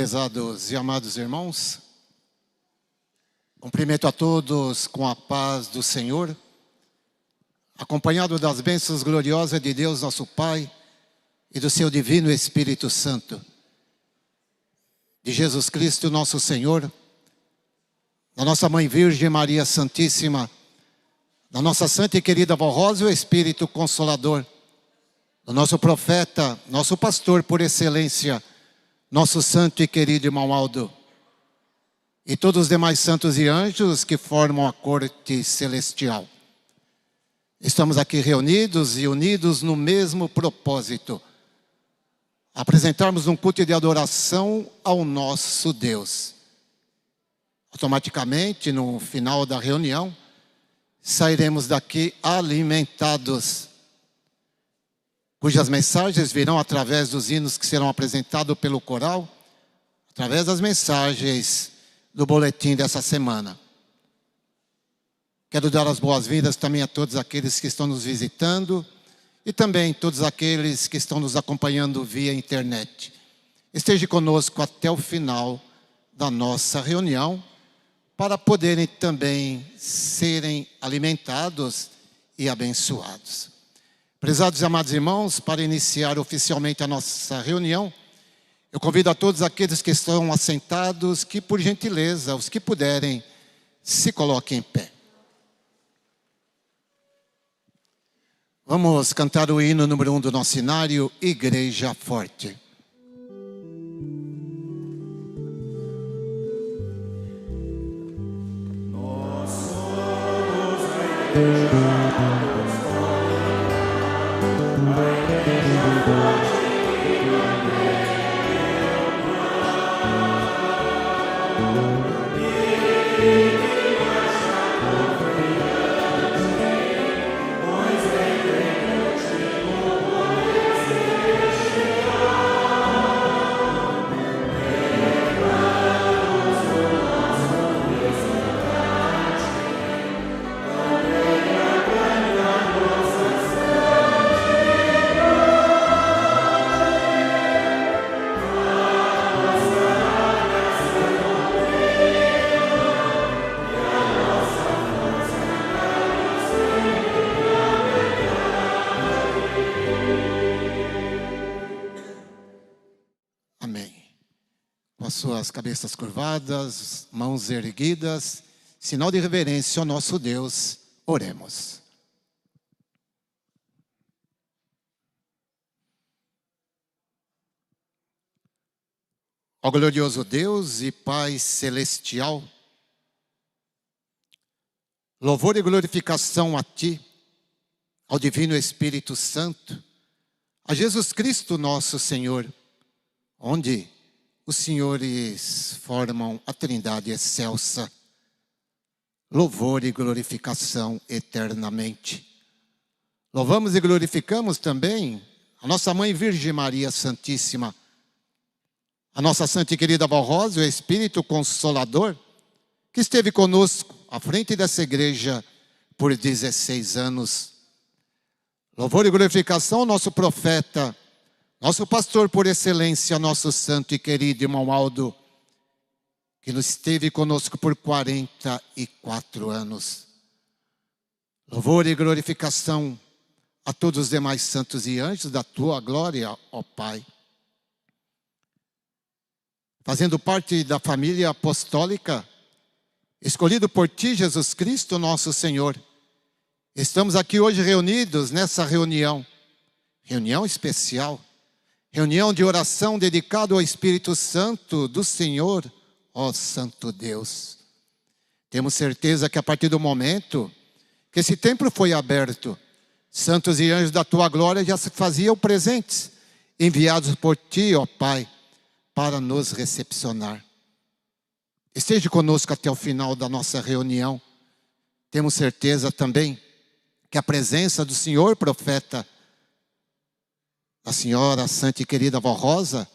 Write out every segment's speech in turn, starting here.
Prezados e amados irmãos, cumprimento a todos com a paz do Senhor, acompanhado das bênçãos gloriosas de Deus nosso Pai e do seu divino Espírito Santo, de Jesus Cristo nosso Senhor, da nossa Mãe Virgem Maria Santíssima, da nossa Santa e querida Vó Rosa, o Espírito Consolador, do nosso profeta, nosso pastor por excelência, nosso santo e querido irmão Aldo, e todos os demais santos e anjos que formam a corte celestial. Estamos aqui reunidos e unidos no mesmo propósito, apresentarmos um culto de adoração ao nosso Deus. Automaticamente, no final da reunião, sairemos daqui alimentados, cujas mensagens virão através dos hinos que serão apresentados pelo coral, através das mensagens do boletim dessa semana. Quero dar as boas-vindas também a todos aqueles que estão nos visitando e também todos aqueles que estão nos acompanhando via internet. Esteja conosco até o final da nossa reunião para poderem também serem alimentados e abençoados. Prezados e amados irmãos, para iniciar oficialmente a nossa reunião, eu convido a todos aqueles que estão assentados que, por gentileza, os que puderem, se coloquem em pé. Vamos cantar o hino número 1 do nosso cenário, Igreja Forte. Nós somos a igreja. Suas cabeças curvadas, mãos erguidas, sinal de reverência ao nosso Deus, oremos. Ó glorioso Deus e Pai celestial, louvor e glorificação a Ti, ao Divino Espírito Santo, a Jesus Cristo nosso Senhor, onde os senhores formam a Trindade excelsa, louvor e glorificação eternamente. Louvamos e glorificamos também a nossa Mãe Virgem Maria Santíssima, a nossa Santa e querida Vó Rosa, o Espírito Consolador, que esteve conosco à frente dessa igreja por 16 anos. Louvor e glorificação ao nosso profeta, nosso pastor por excelência, nosso santo e querido irmão Aldo, que nos esteve conosco por 44 anos. Louvor e glorificação a todos os demais santos e anjos da Tua glória, ó Pai. Fazendo parte da família apostólica, escolhido por Ti, Jesus Cristo, nosso Senhor, estamos aqui hoje reunidos nessa reunião especial, reunião de oração dedicada ao Espírito Santo do Senhor, ó Santo Deus. Temos certeza que a partir do momento que esse templo foi aberto, santos e anjos da Tua glória já se faziam presentes, enviados por Ti, ó Pai, para nos recepcionar. Esteja conosco até o final da nossa reunião. Temos certeza também que a presença do Senhor profeta, a Senhora Santa e querida Vó Rosa,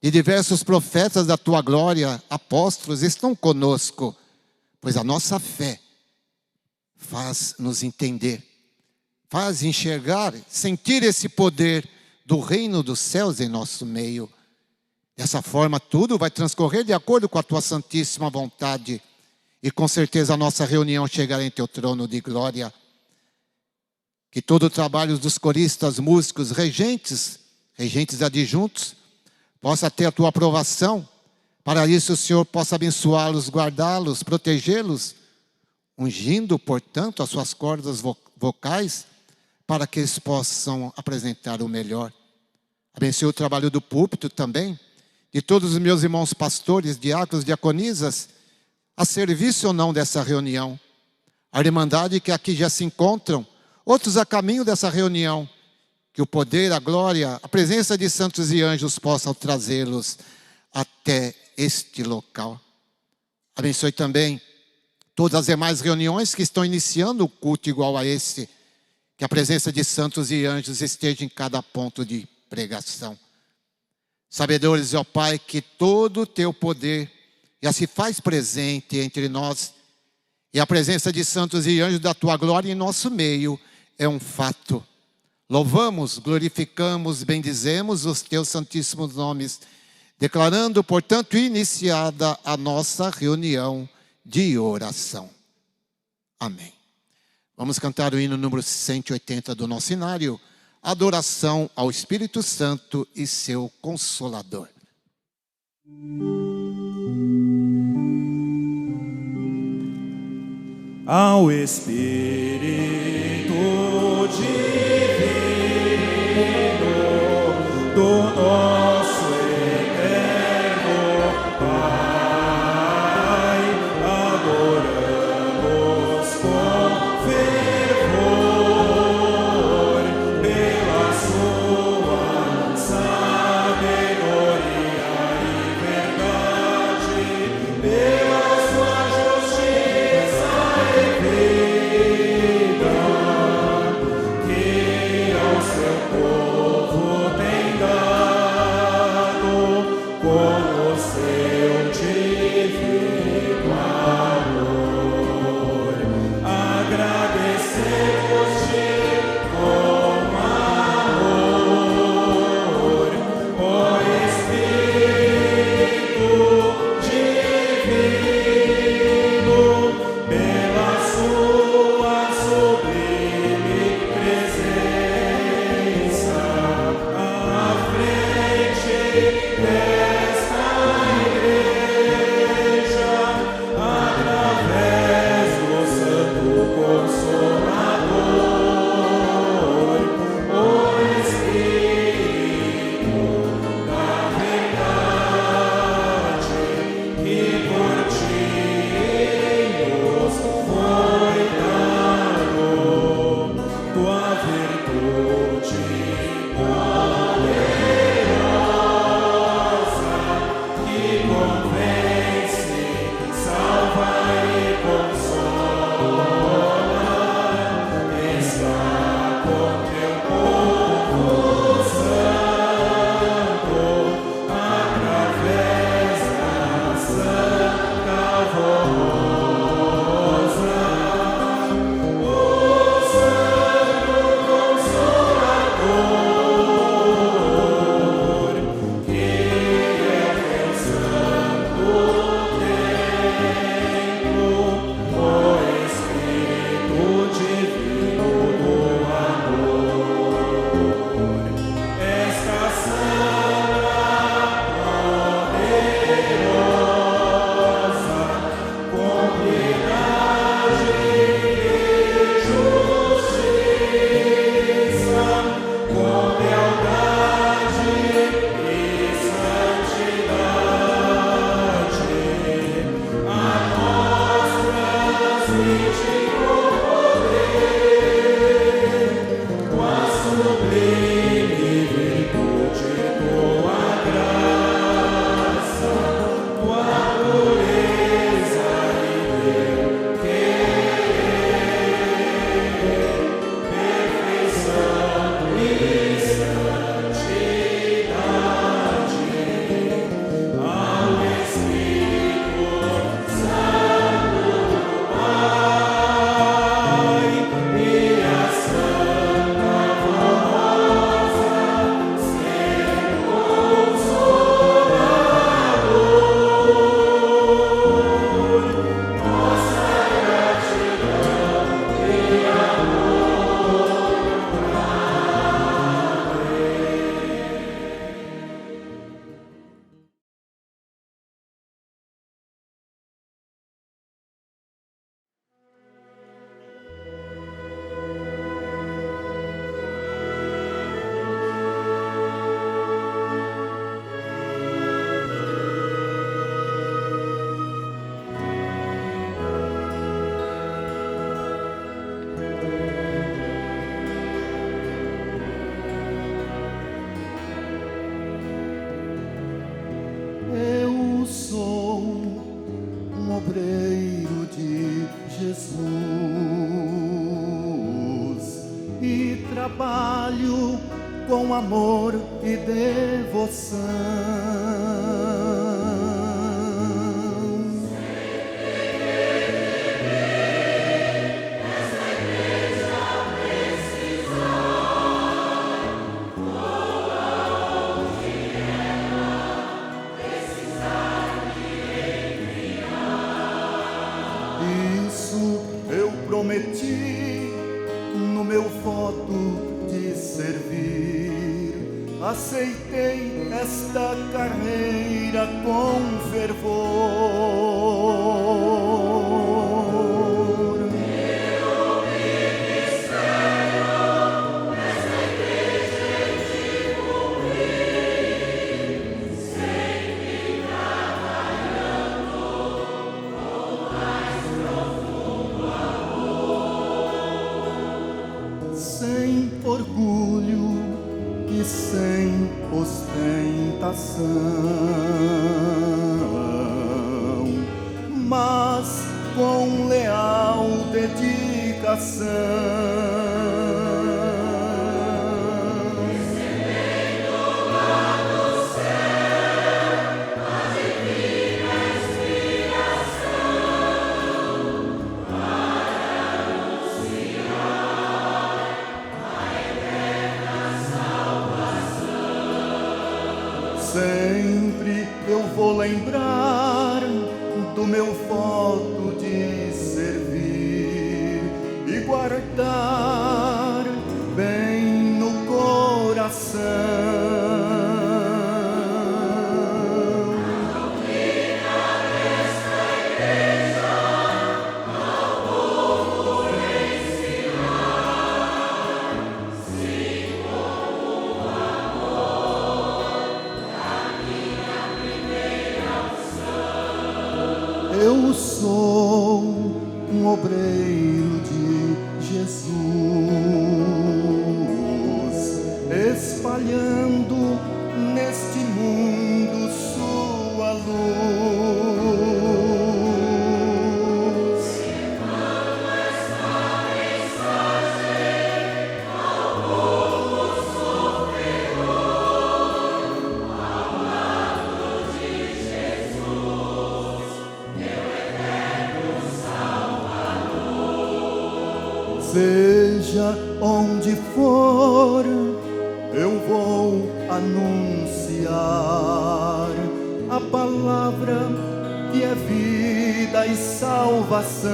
e diversos profetas da Tua glória, apóstolos, estão conosco, pois a nossa fé faz nos entender, faz enxergar, sentir esse poder do reino dos céus em nosso meio. Dessa forma, tudo vai transcorrer de acordo com a tua santíssima vontade. E com certeza a nossa reunião chegará em teu trono de glória. Que todo o trabalho dos coristas, músicos, regentes adjuntos, possa ter a tua aprovação. Para isso o Senhor possa abençoá-los, guardá-los, protegê-los, ungindo, portanto, as suas cordas vocais, para que eles possam apresentar o melhor. Abençoe o trabalho do púlpito também, de todos os meus irmãos pastores, diáconos, diaconisas, a serviço ou não dessa reunião. A irmandade que aqui já se encontram, outros a caminho dessa reunião, que o poder, a glória, a presença de santos e anjos possam trazê-los até este local. Abençoe também todas as demais reuniões que estão iniciando o culto igual a esse, que a presença de santos e anjos esteja em cada ponto de pregação. Sabedores, ó Pai, que todo o teu poder já se faz presente entre nós, e a presença de santos e anjos da tua glória em nosso meio é um fato. Louvamos, glorificamos, bendizemos os teus santíssimos nomes, declarando, portanto, iniciada a nossa reunião de oração. Amém. Vamos cantar o hino número 180 do nosso cenário, Adoração ao Espírito Santo e seu Consolador. Ao Espírito Divino do nosso eterno Pai, adoramos com fervor pela sua sabedoria e verdade, pela sua justiça e obreiro de Jesus e trabalho com amor e devoção. Isso eu prometi no meu voto de servir. Aceitei esta carreira com fervor. Eu ministério nesta igreja de cumprir, sempre trabalhando com mais profundo amor. Sem orgulho e sem ostentação, mas com leal dedicação. Sempre eu vou lembrar do meu voto de servir e guardar bem no coração. Eu sou um obreiro de Jesus, espalhando neste mundo sua luz. Seja onde for, eu vou anunciar a palavra que é vida e salvação.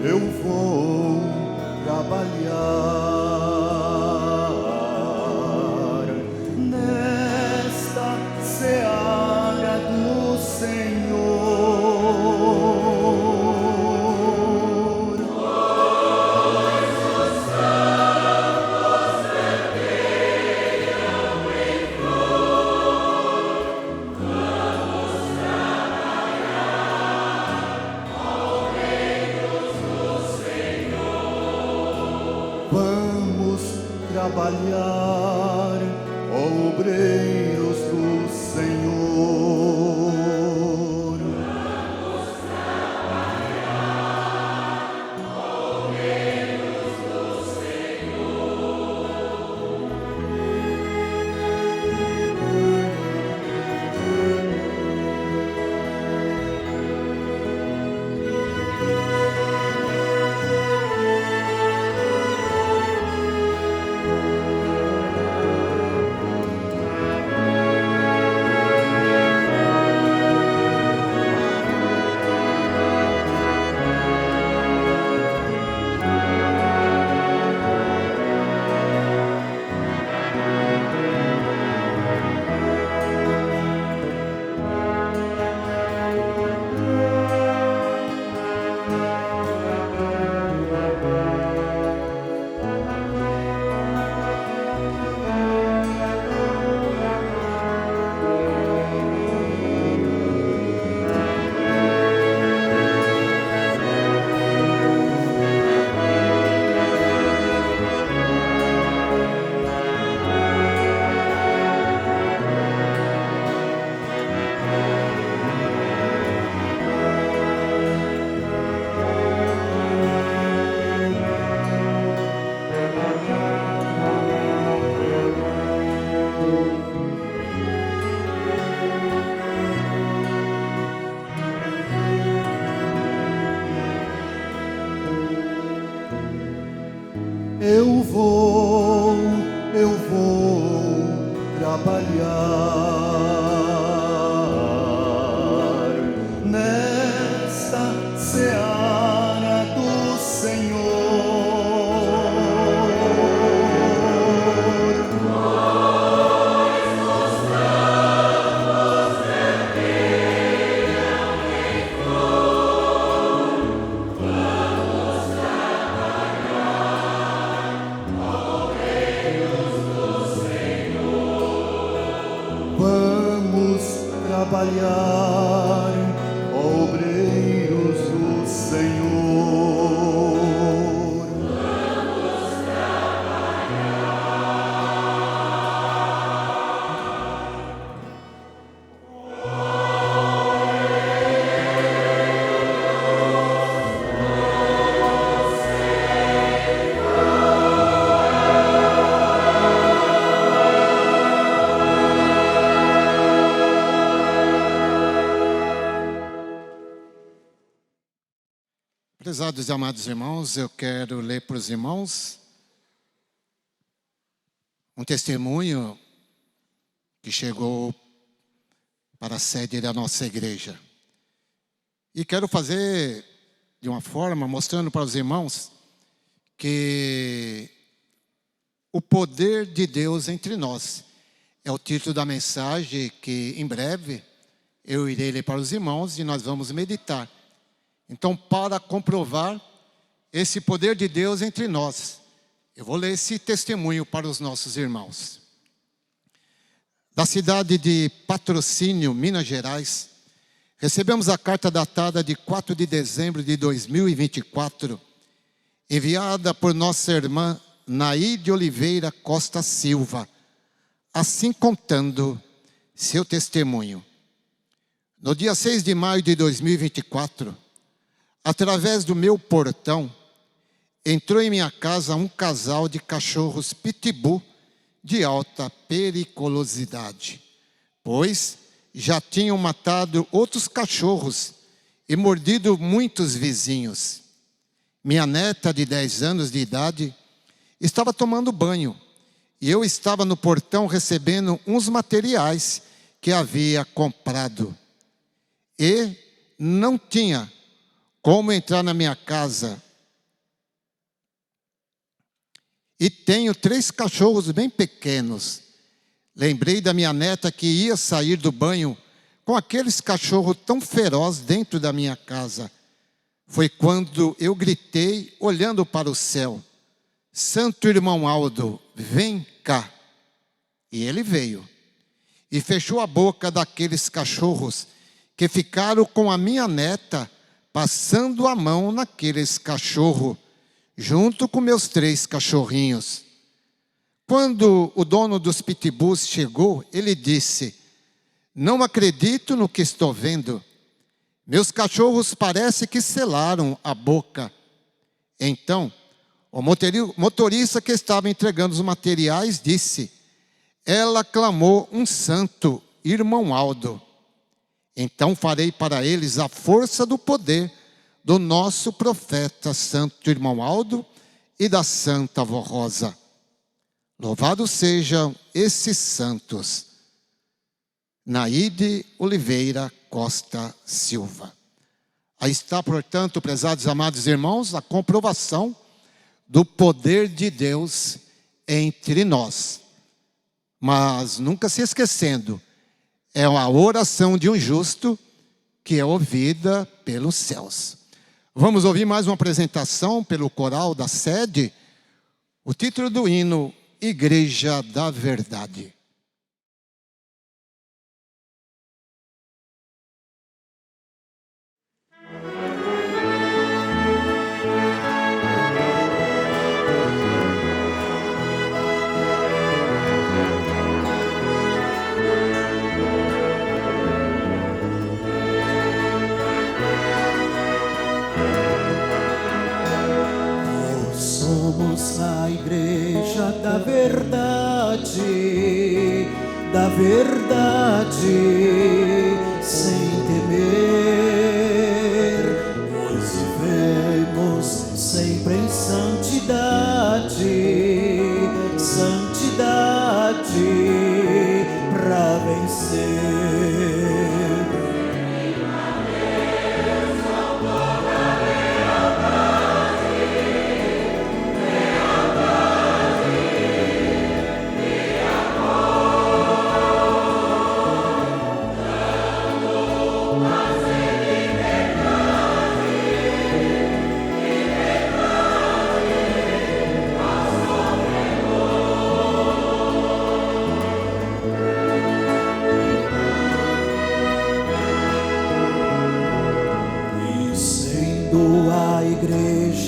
Eu vou trabalhar vou trabalhar nesta seara do Senhor. Vamos trabalhar, obreiros do Senhor. Vamos Prezados e amados irmãos, eu quero ler para os irmãos um testemunho que chegou para a sede da nossa igreja. E quero fazer de uma forma mostrando para os irmãos que o poder de Deus entre nós é o título da mensagem que em breve eu irei ler para os irmãos e nós vamos meditar. Então, para comprovar esse poder de Deus entre nós, eu vou ler esse testemunho para os nossos irmãos. Da cidade de Patrocínio, Minas Gerais, recebemos a carta datada de 4 de dezembro de 2024, enviada por nossa irmã Naide Oliveira Costa Silva, assim contando seu testemunho. No dia 6 de maio de 2024, através do meu portão, entrou em minha casa um casal de cachorros pitbull de alta periculosidade, pois já tinham matado outros cachorros e mordido muitos vizinhos. Minha neta de 10 anos de idade estava tomando banho e eu estava no portão recebendo uns materiais que havia comprado. E não tinha como entrar na minha casa. E tenho 3 cachorros bem pequenos. Lembrei da minha neta que ia sair do banho com aqueles cachorros tão ferozes dentro da minha casa. Foi quando eu gritei, olhando para o céu: Santo irmão Aldo, vem cá. E ele veio e fechou a boca daqueles cachorros que ficaram com a minha neta, passando a mão naqueles cachorros, junto com meus 3 cachorrinhos. Quando o dono dos pitbulls chegou, ele disse: não acredito no que estou vendo. Meus cachorros parece que selaram a boca. Então, o motorista que estava entregando os materiais disse: ela clamou um santo, irmão Aldo. Então farei para eles a força do poder do nosso profeta Santo Irmão Aldo e da Santa Avó Rosa. Louvado sejam esses santos. Naide Oliveira Costa Silva. Aí está, portanto, prezados e amados irmãos, a comprovação do poder de Deus entre nós. Mas nunca se esquecendo, é a oração de um justo que é ouvida pelos céus. Vamos ouvir mais uma apresentação pelo coral da sede. O título do hino: Igreja da Verdade. Somos a igreja da verdade, sem temer. Nós vivemos sempre em santidade, santidade.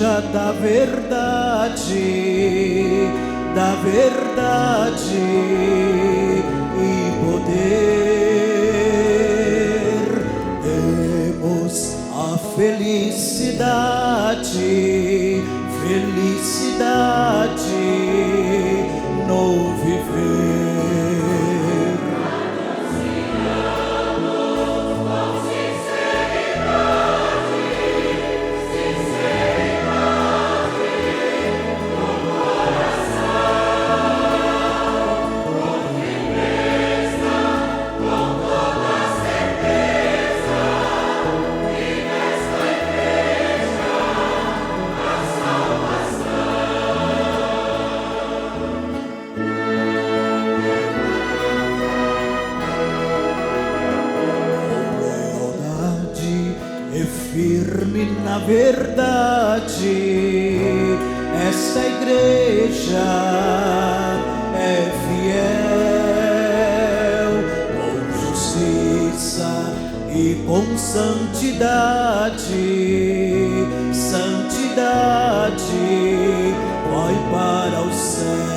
igreja da verdade e poder. Temos a felicidade no viver. Firme na verdade, esta igreja é fiel, com justiça e com santidade, vai para o céu.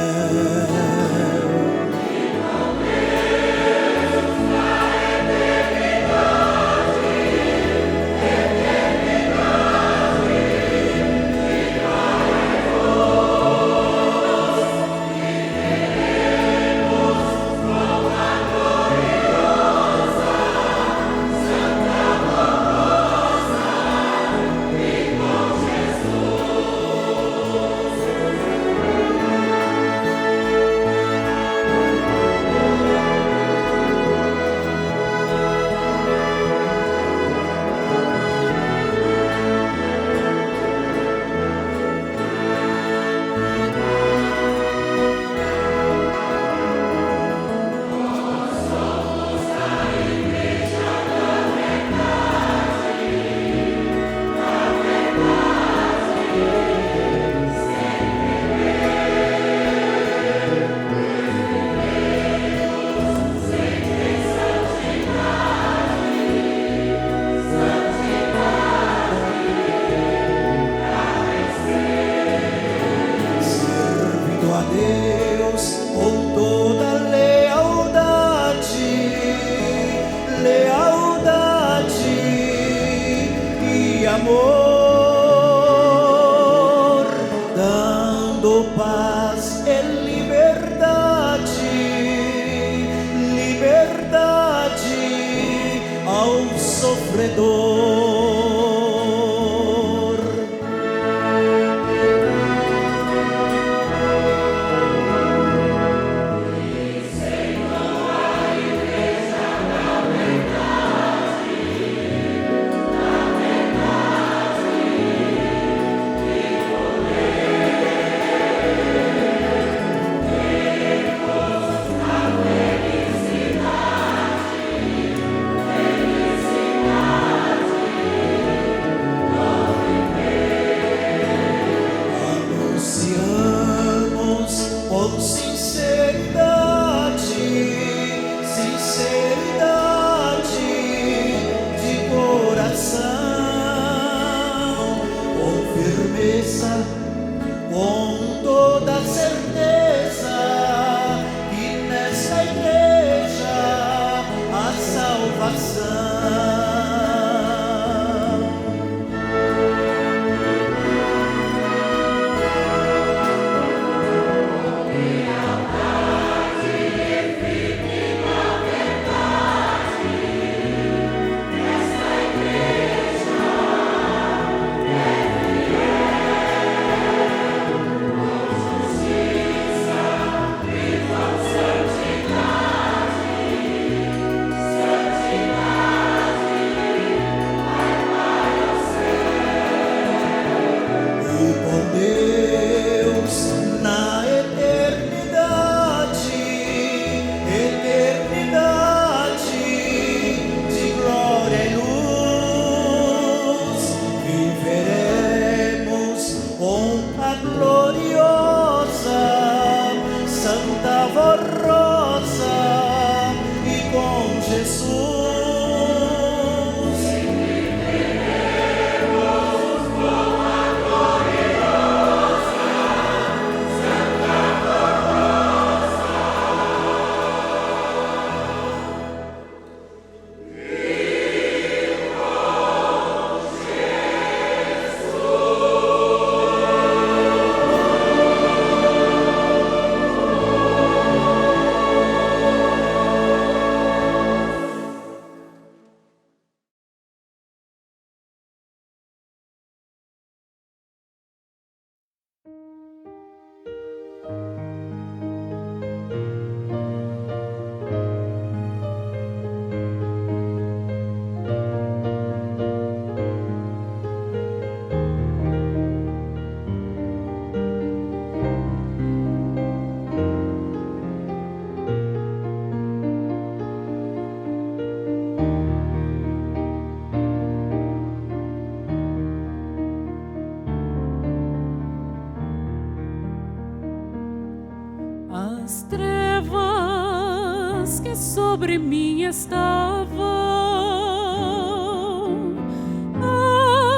sobre mim estavam,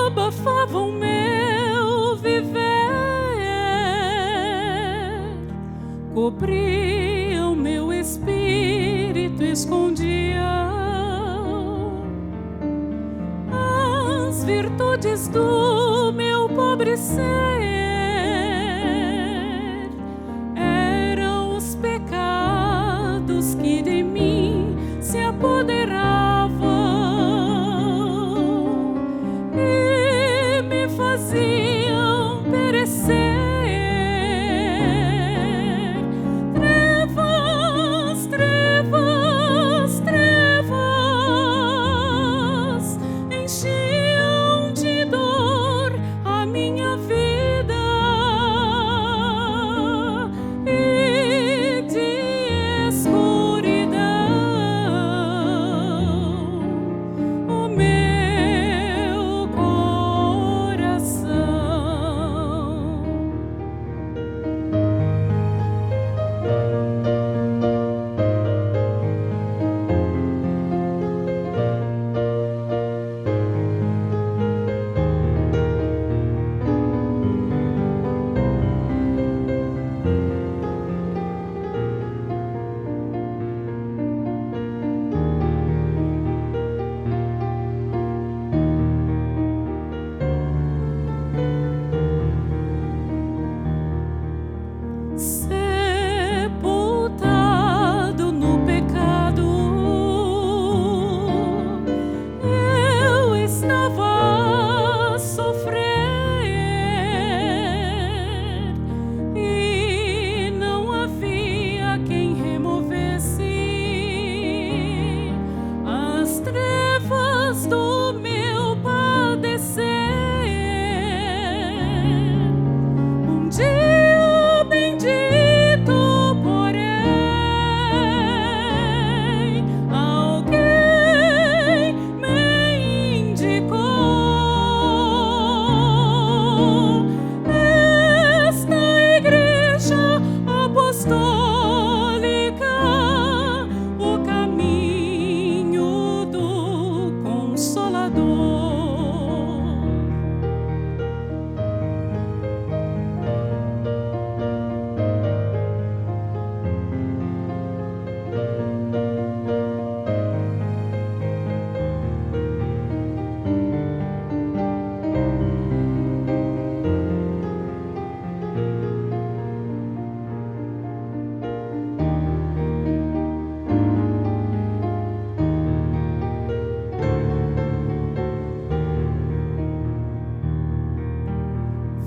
abafavam meu viver, cobriam meu espírito, escondiam as virtudes do meu pobre ser. Eram os pecados que de mim se apoderavam e me faziam perecer. Trevas, trevas, trevas enchiam de dor a minha vida e de escuridão o meu coração. Sepultado no pecado, eu estava a sofrer e não havia quem removesse as trevas do meu padecer. Um dia bendito, porém, alguém me indicou esta igreja apostólica, o caminho do Consolador.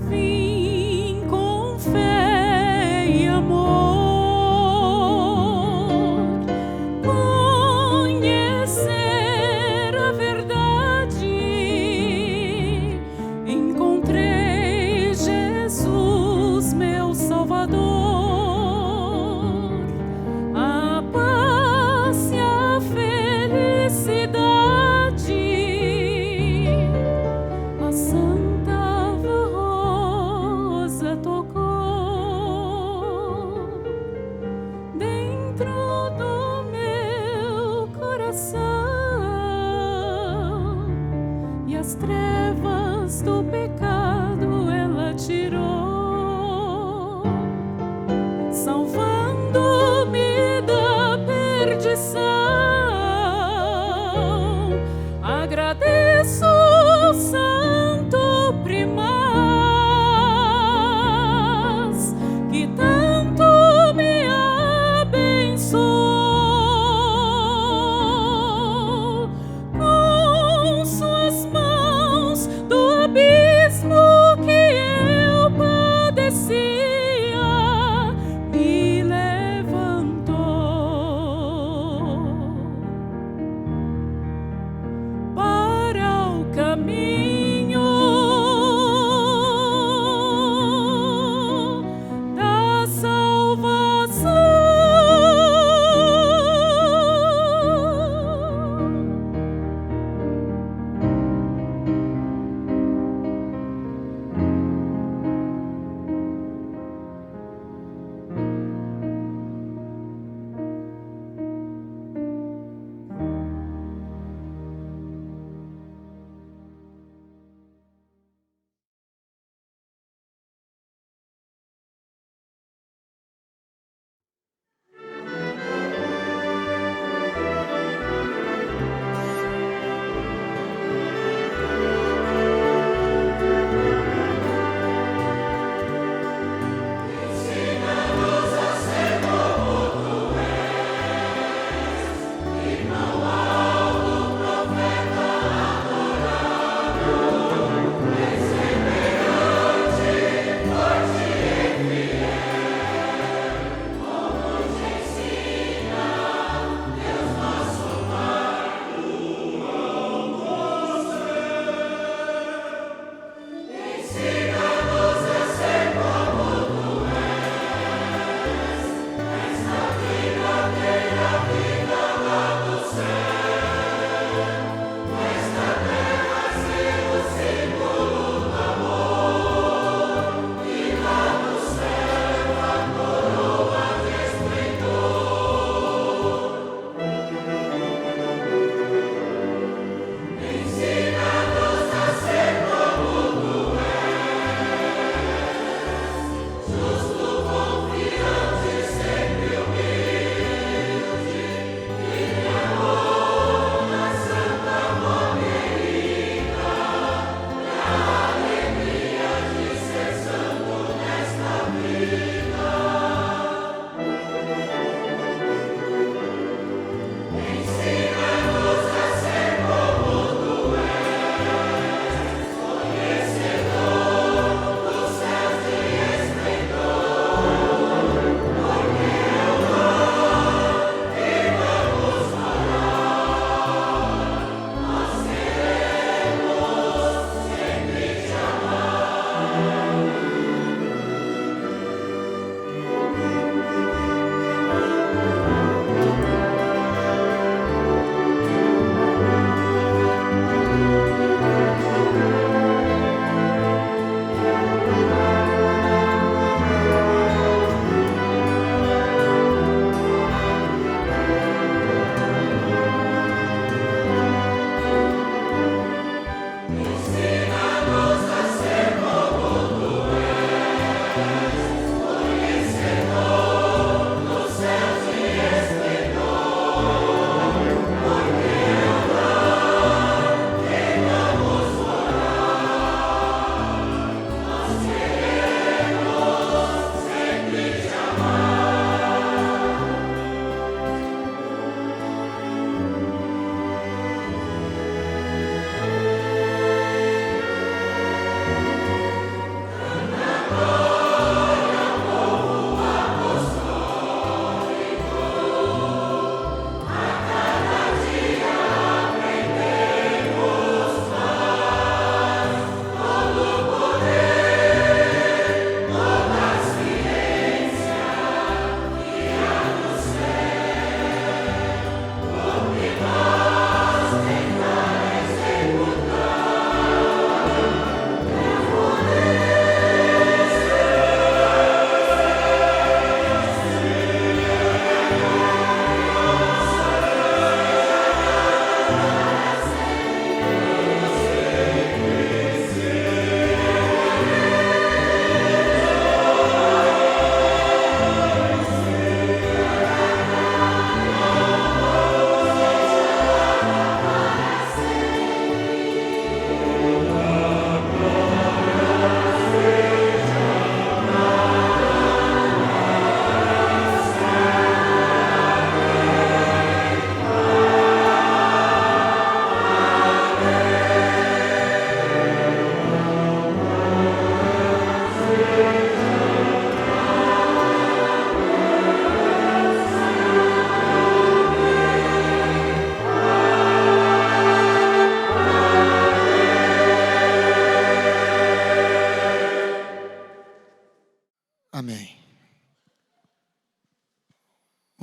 Vim com fé e amor conhecer a verdade. Encontrei Jesus, meu Salvador, a paz e a felicidade. A Santa Rosa tocou dentro do meu coração e as trevas do pecado ela tirou, salvando-me da perdição. Agradeço ao Santo Primaz que tanto me abençoou com suas mãos do abismo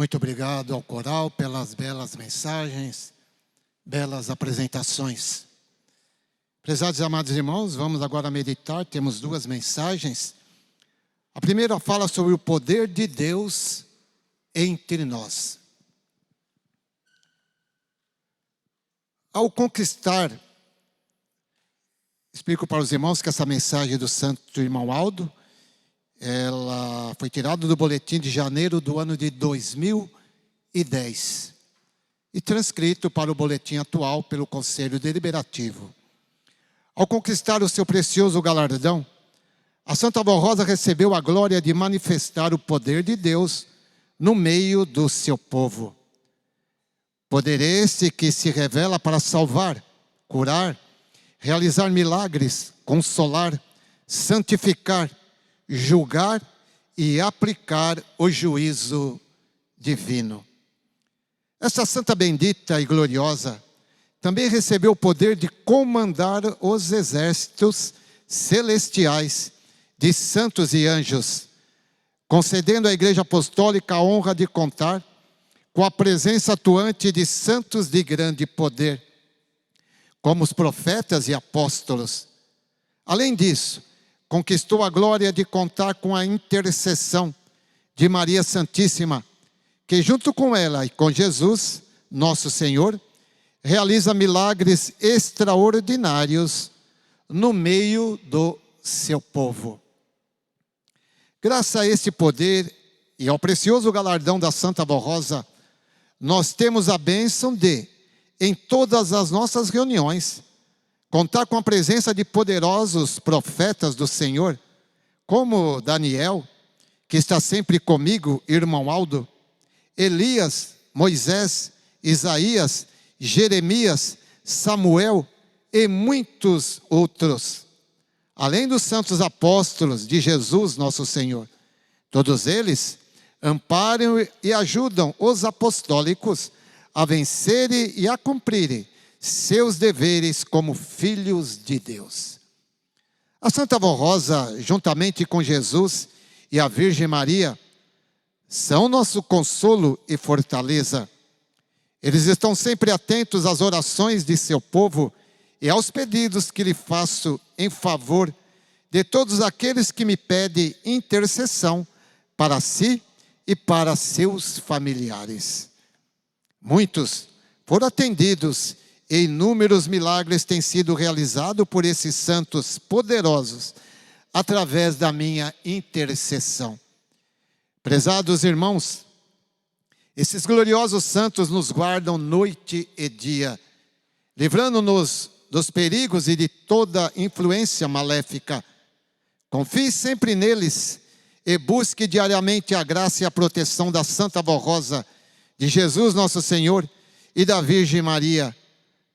Muito obrigado ao coral pelas belas mensagens, belas apresentações. Prezados e amados irmãos, vamos agora meditar. Temos duas mensagens. A primeira fala sobre o poder de Deus entre nós. Ao conquistar, explico para os irmãos que essa mensagem do santo irmão Aldo, ela foi tirada do boletim de janeiro do ano de 2010 e transcrito para o boletim atual pelo Conselho Deliberativo. Ao conquistar o seu precioso galardão, a Santa Avó Rosa recebeu a glória de manifestar o poder de Deus no meio do seu povo. Poder esse que se revela para salvar, curar, realizar milagres, consolar, santificar, julgar e aplicar o juízo divino. Essa santa bendita e gloriosa também recebeu o poder de comandar os exércitos celestiais de santos e anjos, concedendo à Igreja Apostólica a honra de contar com a presença atuante de santos de grande poder, como os profetas e apóstolos. Além disso, conquistou a glória de contar com a intercessão de Maria Santíssima, que junto com ela e com Jesus, nosso Senhor, realiza milagres extraordinários no meio do seu povo. Graças a esse poder e ao precioso galardão da Santa Avó Rosa, nós temos a bênção de, em todas as nossas reuniões, contar com a presença de poderosos profetas do Senhor, como Daniel, que está sempre comigo, irmão Aldo, Elias, Moisés, Isaías, Jeremias, Samuel e muitos outros. Além dos santos apóstolos de Jesus, nosso Senhor. Todos eles amparam e ajudam os apostólicos a vencerem e a cumprirem seus deveres como filhos de Deus. A Santa Avó Rosa, juntamente com Jesus e a Virgem Maria, são nosso consolo e fortaleza. Eles estão sempre atentos às orações de seu povo e aos pedidos que lhe faço em favor de todos aqueles que me pedem intercessão para si e para seus familiares. Muitos foram atendidos e inúmeros milagres têm sido realizados por esses santos poderosos através da minha intercessão. Prezados irmãos, esses gloriosos santos nos guardam noite e dia, livrando-nos dos perigos e de toda influência maléfica. Confie sempre neles e busque diariamente a graça e a proteção da Santa Avó Rosa, de Jesus nosso Senhor e da Virgem Maria,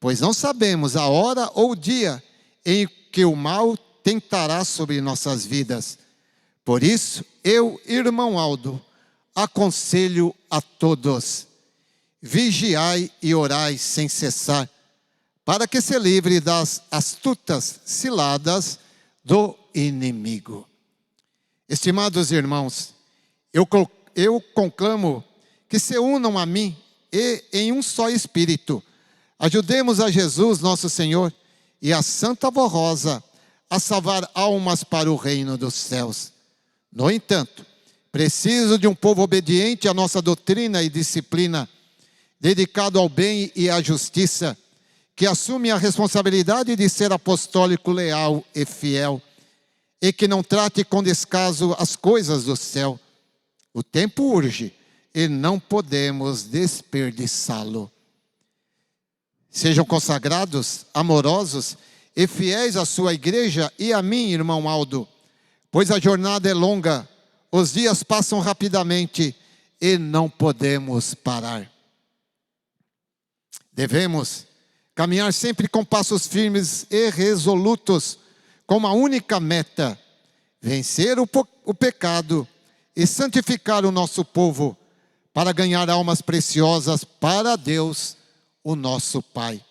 pois não sabemos a hora ou o dia em que o mal tentará sobre nossas vidas. Por isso, eu, irmão Aldo, aconselho a todos: vigiai e orai sem cessar, para que se livre das astutas ciladas do inimigo. Estimados irmãos, eu conclamo que se unam a mim e em um só espírito, ajudemos a Jesus nosso Senhor e a Santa Avó Rosa a salvar almas para o reino dos céus. No entanto, preciso de um povo obediente à nossa doutrina e disciplina, dedicado ao bem e à justiça, que assume a responsabilidade de ser apostólico, leal e fiel, e que não trate com descaso as coisas do céu. O tempo urge e não podemos desperdiçá-lo. Sejam consagrados, amorosos e fiéis à sua igreja e a mim, irmão Aldo, pois a jornada é longa, os dias passam rapidamente e não podemos parar. Devemos caminhar sempre com passos firmes e resolutos, com uma única meta: vencer o pecado e santificar o nosso povo, para ganhar almas preciosas para Deus, o nosso Pai.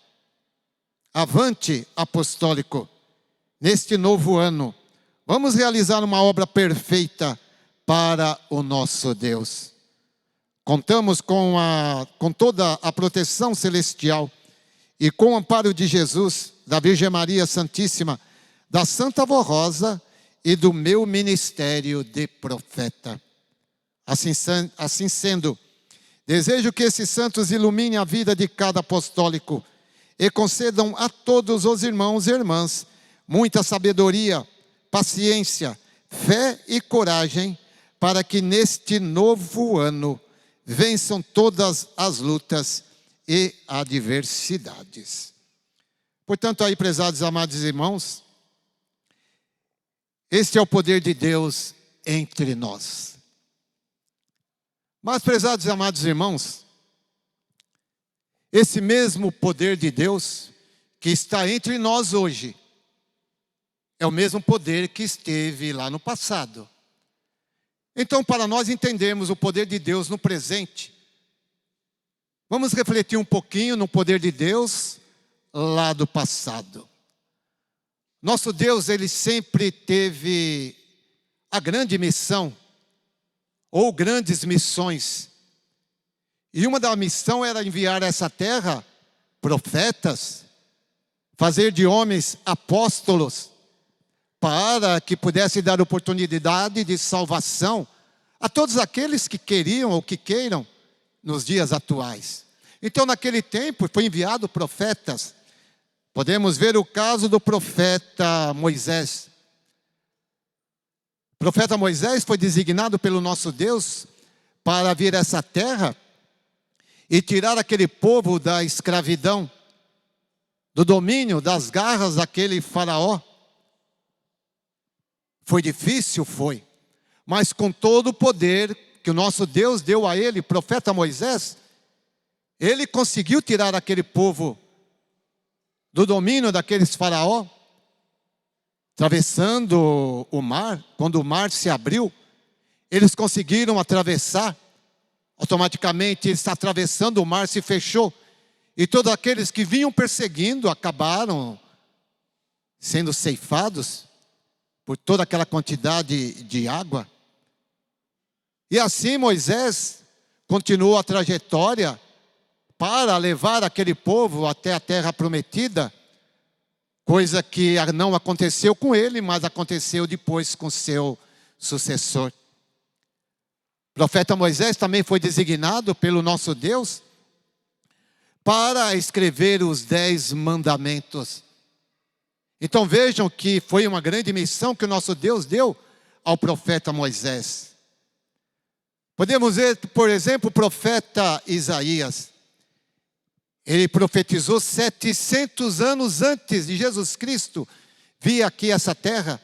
Avante, apostólico! Neste novo ano, vamos realizar uma obra perfeita para o nosso Deus. Contamos com toda a proteção celestial e com o amparo de Jesus, da Virgem Maria Santíssima, da Santa Avó Rosa e do meu ministério de profeta. Assim sendo, desejo que esses santos iluminem a vida de cada apostólico e concedam a todos os irmãos e irmãs muita sabedoria, paciência, fé e coragem para que neste novo ano vençam todas as lutas e adversidades. Portanto, aí, prezados amados irmãos, este é o poder de Deus entre nós. Mas, prezados amados irmãos, esse mesmo poder de Deus que está entre nós hoje, é o mesmo poder que esteve lá no passado. Então, para nós entendermos o poder de Deus no presente, vamos refletir um pouquinho no poder de Deus lá do passado. Nosso Deus, ele sempre teve a grande missão, ou grandes missões. E uma da missão era enviar a essa terra profetas, fazer de homens apóstolos, para que pudesse dar oportunidade de salvação a todos aqueles que queriam ou que queiram nos dias atuais. Então, naquele tempo, foi enviado profetas. Podemos ver o caso do profeta Moisés. O profeta Moisés foi designado pelo nosso Deus para vir a essa terra e tirar aquele povo da escravidão, do domínio, das garras daquele faraó. Foi difícil? Foi. Mas com todo o poder que o nosso Deus deu a ele, profeta Moisés, ele conseguiu tirar aquele povo do domínio daqueles faraó, atravessando o mar. Quando o mar se abriu, eles conseguiram atravessar. Automaticamente, eles atravessando o mar, se fechou. E todos aqueles que vinham perseguindo acabaram sendo ceifados por toda aquela quantidade de água. E assim Moisés continuou a trajetória para levar aquele povo até a terra prometida, coisa que não aconteceu com ele, mas aconteceu depois com seu sucessor. O profeta Moisés também foi designado pelo nosso Deus para escrever os 10 mandamentos. Então vejam que foi uma grande missão que o nosso Deus deu ao profeta Moisés. Podemos ver, por exemplo, o profeta Isaías. Ele profetizou 700 anos antes de Jesus Cristo vir aqui a essa terra.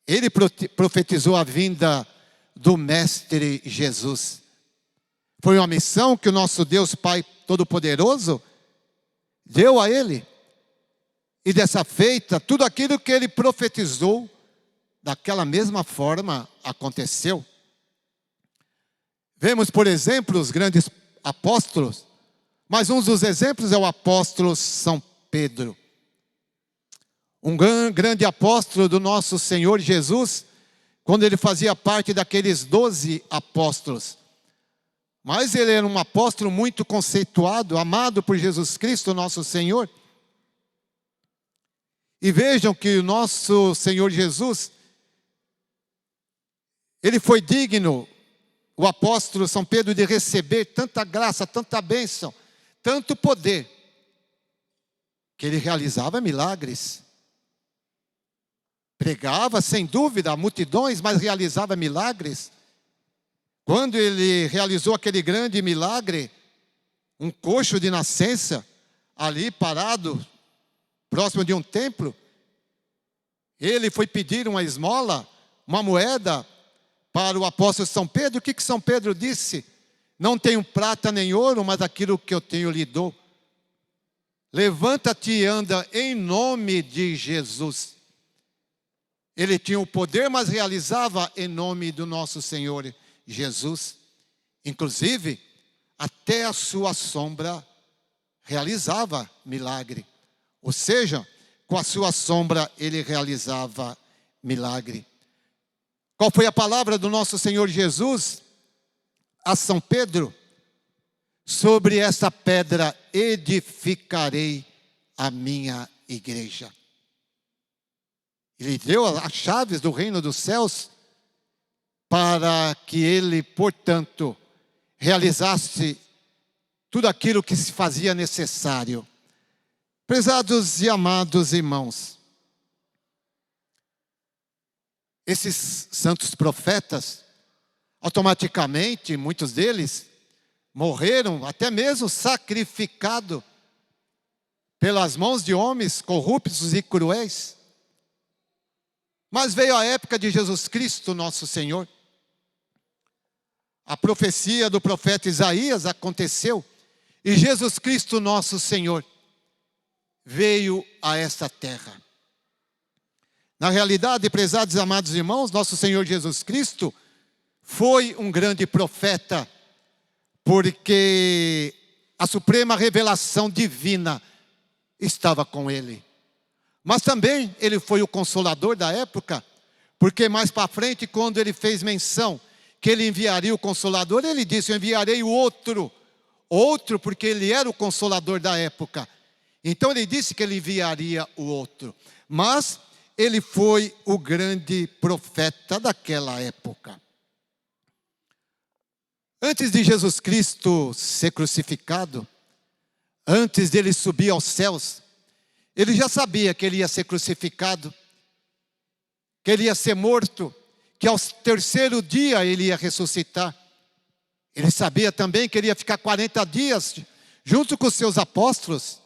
Ele profetizou a vinda do Mestre Jesus. Foi uma missão que o nosso Deus Pai Todo-Poderoso deu a ele. E dessa feita, tudo aquilo que ele profetizou, daquela mesma forma aconteceu. Vemos, por exemplo, os grandes apóstolos, mas um dos exemplos é o apóstolo São Pedro. Um grande apóstolo do nosso Senhor Jesus, quando ele fazia parte daqueles 12 apóstolos. Mas ele era um apóstolo muito conceituado, amado por Jesus Cristo, nosso Senhor. E vejam que o nosso Senhor Jesus, ele foi digno, o apóstolo São Pedro, de receber tanta graça, tanta bênção, tanto poder, que ele realizava milagres. Pregava, sem dúvida, a multidões, mas realizava milagres. Quando ele realizou aquele grande milagre, um coxo de nascença, ali parado, próximo de um templo, ele foi pedir uma esmola, uma moeda, para o apóstolo São Pedro. O que São Pedro disse? Não tenho prata nem ouro, mas aquilo que eu tenho lhe dou. Levanta-te e anda em nome de Jesus. Ele tinha o poder, mas realizava em nome do nosso Senhor Jesus. Inclusive, até a sua sombra realizava milagre. Ou seja, com a sua sombra ele realizava milagre. Qual foi a palavra do nosso Senhor Jesus a São Pedro: sobre essa pedra edificarei a minha igreja. Ele deu as chaves do reino dos céus para que ele, portanto, realizasse tudo aquilo que se fazia necessário. Prezados e amados irmãos, esses santos profetas, automaticamente, muitos deles morreram, até mesmo sacrificados pelas mãos de homens corruptos e cruéis. Mas veio a época de Jesus Cristo, nosso Senhor. A profecia do profeta Isaías aconteceu, e Jesus Cristo, nosso Senhor, veio a esta terra. Na realidade, prezados e amados irmãos, nosso Senhor Jesus Cristo foi um grande profeta, porque a suprema revelação divina estava com ele. Mas também ele foi o consolador da época, porque mais para frente, quando ele fez menção que ele enviaria o consolador, ele disse: eu enviarei o outro, porque ele era o consolador da época. Então ele disse que ele enviaria o outro, mas ele foi o grande profeta daquela época. Antes de Jesus Cristo ser crucificado, antes dele subir aos céus, ele já sabia que ele ia ser crucificado, que ele ia ser morto, que ao terceiro dia ele ia ressuscitar. Ele sabia também que ele ia ficar 40 dias junto com os seus apóstolos.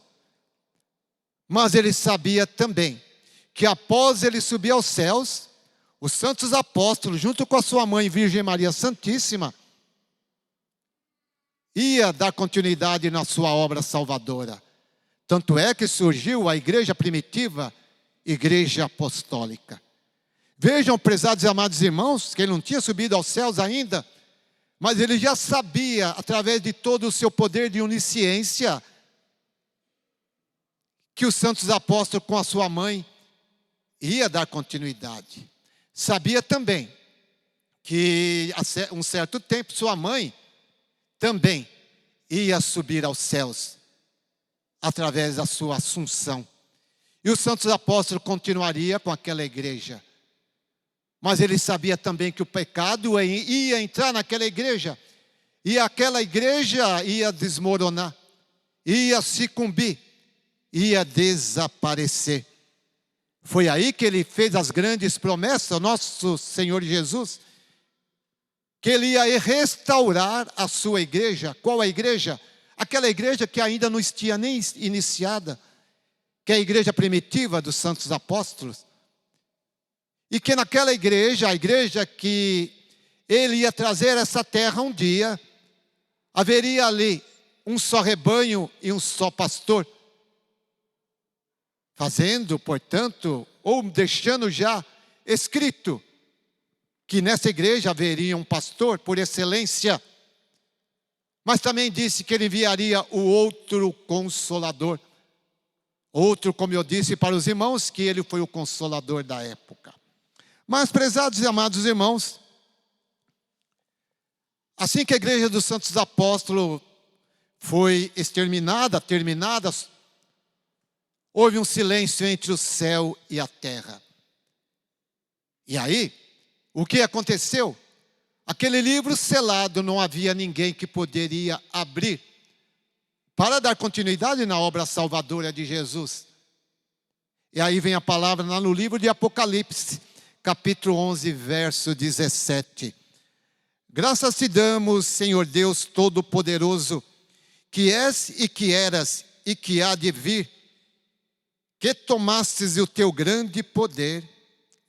Mas ele sabia também que após ele subir aos céus, os santos apóstolos, junto com a sua mãe Virgem Maria Santíssima, ia dar continuidade na sua obra salvadora. Tanto é que surgiu a igreja primitiva, igreja apostólica. Vejam, prezados e amados irmãos, que ele não tinha subido aos céus ainda, mas ele já sabia, através de todo o seu poder de onisciência, que os santos apóstolos com a sua mãe ia dar continuidade. Sabia também que a um certo tempo sua mãe também ia subir aos céus, através da sua assunção. E os santos apóstolos continuariam com aquela igreja. Mas ele sabia também que o pecado ia entrar naquela igreja, e aquela igreja ia desmoronar, ia sucumbir, ia desaparecer. Foi aí que ele fez as grandes promessas, nosso Senhor Jesus, que ele ia restaurar a sua igreja. Qual a igreja? Aquela igreja que ainda não tinha nem iniciada, que é a igreja primitiva dos santos apóstolos. E que naquela igreja, a igreja que ele ia trazer essa terra um dia, haveria ali um só rebanho e um só pastor. Fazendo, portanto, ou deixando já escrito, que nessa igreja haveria um pastor por excelência. Mas também disse que ele enviaria o outro consolador. Outro, como eu disse para os irmãos, que ele foi o consolador da época. Mas, prezados e amados irmãos, assim que a igreja dos santos apóstolos foi terminada, houve um silêncio entre o céu e a terra. E aí, o que aconteceu? Aquele livro selado, não havia ninguém que poderia abrir para dar continuidade na obra salvadora de Jesus. E aí vem a palavra lá no livro de Apocalipse, capítulo 11, verso 17. Graças te damos, Senhor Deus Todo-Poderoso, que és e que eras e que há de vir, que tomastes o teu grande poder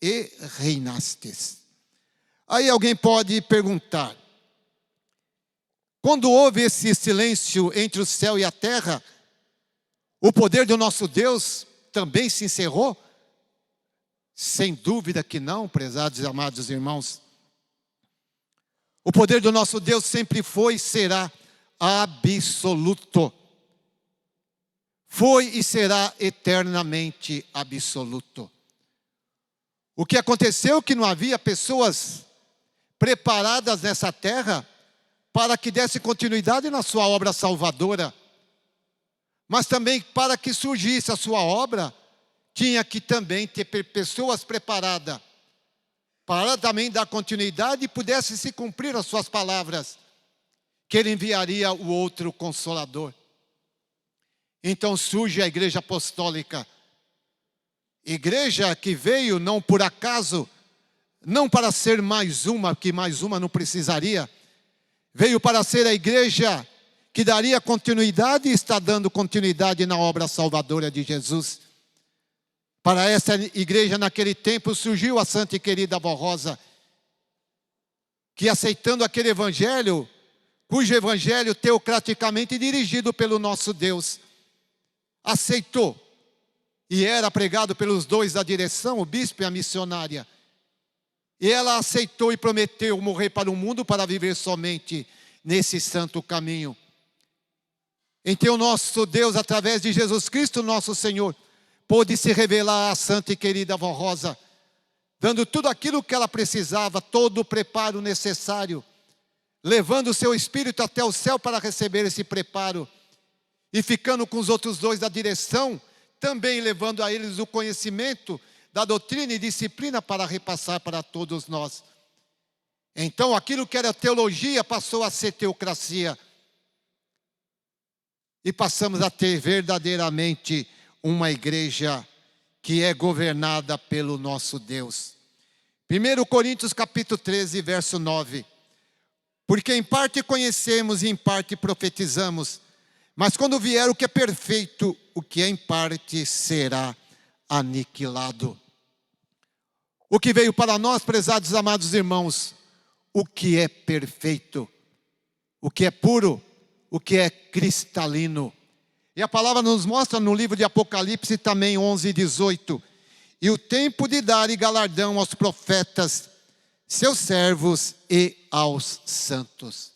e reinastes. Aí alguém pode perguntar, quando houve esse silêncio entre o céu e a terra, o poder do nosso Deus também se encerrou? Sem dúvida que não, prezados e amados irmãos. O poder do nosso Deus sempre foi e será absoluto. Foi e será eternamente absoluto. O que aconteceu é que não havia pessoas preparadas nessa terra para que desse continuidade na sua obra salvadora. Mas também para que surgisse a sua obra, tinha que também ter pessoas preparadas para também dar continuidade e pudesse se cumprir as suas palavras, que ele enviaria o outro Consolador. Então surge a Igreja Apostólica. Igreja que veio não por acaso, não para ser mais uma, que mais uma não precisaria. Veio para ser a igreja que daria continuidade e está dando continuidade na obra salvadora de Jesus. Para essa igreja naquele tempo surgiu a santa e querida Avó Rosa, que aceitando aquele evangelho, cujo evangelho teocraticamente dirigido pelo nosso Deus, aceitou. E era pregado pelos dois da direção, o bispo e a missionária. E ela aceitou e prometeu morrer para o mundo para viver somente nesse santo caminho. Então o nosso Deus, através de Jesus Cristo, nosso Senhor, pôde se revelar à santa e querida Avó Rosa, dando tudo aquilo que ela precisava, todo o preparo necessário, levando o seu espírito até o céu para receber esse preparo, e ficando com os outros dois da direção, também levando a eles o conhecimento da doutrina e disciplina para repassar para todos nós. Então aquilo que era teologia passou a ser teocracia. E passamos a ter verdadeiramente uma igreja que é governada pelo nosso Deus. 1 Coríntios capítulo 13, verso 9. Porque em parte conhecemos e em parte profetizamos, mas quando vier o que é perfeito, o que é em parte será aniquilado. O que veio para nós, prezados amados irmãos, o que é perfeito, o que é puro, o que é cristalino. E a palavra nos mostra no livro de Apocalipse também 11, 18. E o tempo de dar galardão aos profetas, seus servos e aos santos.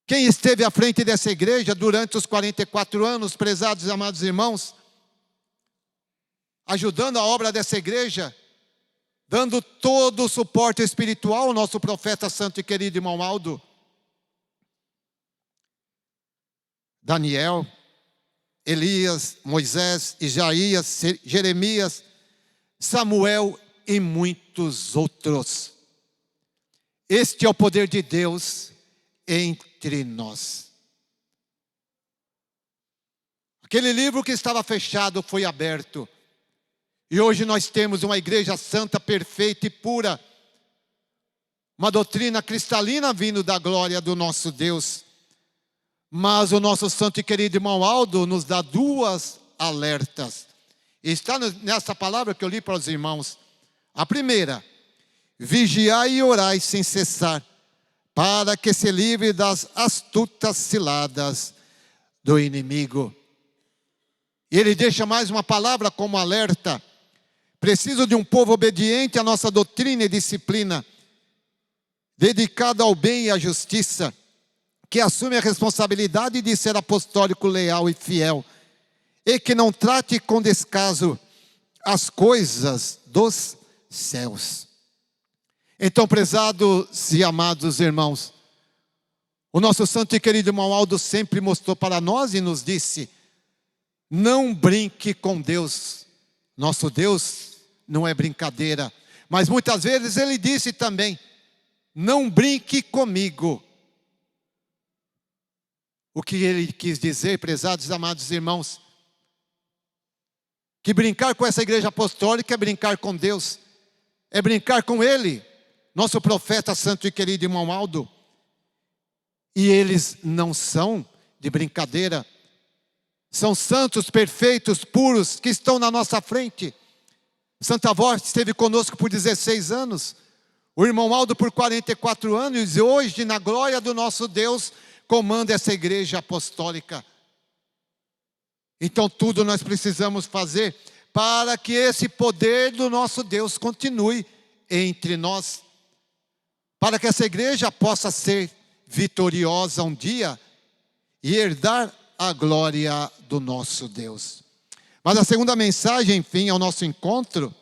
Quem esteve à frente dessa igreja durante os 44 anos, prezados e amados irmãos, ajudando a obra dessa igreja, dando todo o suporte espiritual ao nosso profeta santo e querido irmão Aldo, Daniel, Elias, Moisés, Isaías, Jeremias, Samuel e muitos outros. Este é o poder de Deus entre nós. Aquele livro que estava fechado foi aberto. E hoje nós temos uma igreja santa, perfeita e pura. Uma doutrina cristalina vindo da glória do nosso Deus. Mas o nosso santo e querido irmão Aldo nos dá duas alertas. E está nessa palavra que eu li para os irmãos. A primeira: vigiai e orai sem cessar, para que se livre das astutas ciladas do inimigo. E ele deixa mais uma palavra como alerta. Preciso de um povo obediente à nossa doutrina e disciplina, dedicado ao bem e à justiça, que assume a responsabilidade de ser apostólico, leal e fiel, e que não trate com descaso as coisas dos céus. Então, prezados e amados irmãos, o nosso santo e querido irmão Aldo sempre mostrou para nós e nos disse: não brinque com Deus. Nosso Deus não é brincadeira. Mas muitas vezes ele disse também: não brinque comigo. O que ele quis dizer, prezados e amados irmãos, que brincar com essa igreja apostólica é brincar com Deus, é brincar com Ele, nosso profeta santo e querido irmão Aldo. E eles não são de brincadeira, são santos, perfeitos, puros, que estão na nossa frente. Santa Avó esteve conosco por 16 anos, o irmão Aldo por 44 anos, e hoje, na glória do nosso Deus, comanda essa igreja apostólica. Então tudo nós precisamos fazer para que esse poder do nosso Deus continue entre nós, para que essa igreja possa ser vitoriosa um dia e herdar a glória do nosso Deus. Mas a segunda mensagem, enfim, ao nosso encontro,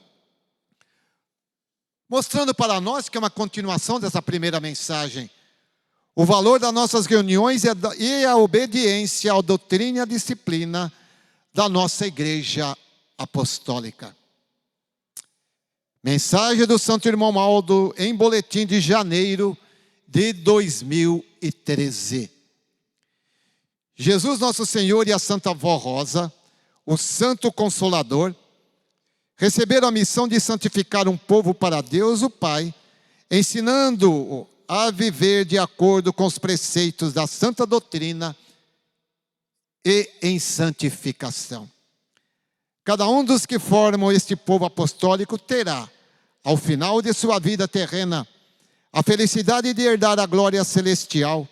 mostrando para nós que é uma continuação dessa primeira mensagem. O valor das nossas reuniões e a obediência à doutrina e à disciplina da nossa igreja apostólica. Mensagem do Santo Irmão Aldo em boletim de janeiro de 2013. Jesus Nosso Senhor e a Santa Vó Rosa, o Santo Consolador, receberam a missão de santificar um povo para Deus, o Pai, ensinando-o a viver de acordo com os preceitos da santa doutrina e em santificação. Cada um dos que formam este povo apostólico terá, ao final de sua vida terrena, a felicidade de herdar a glória celestial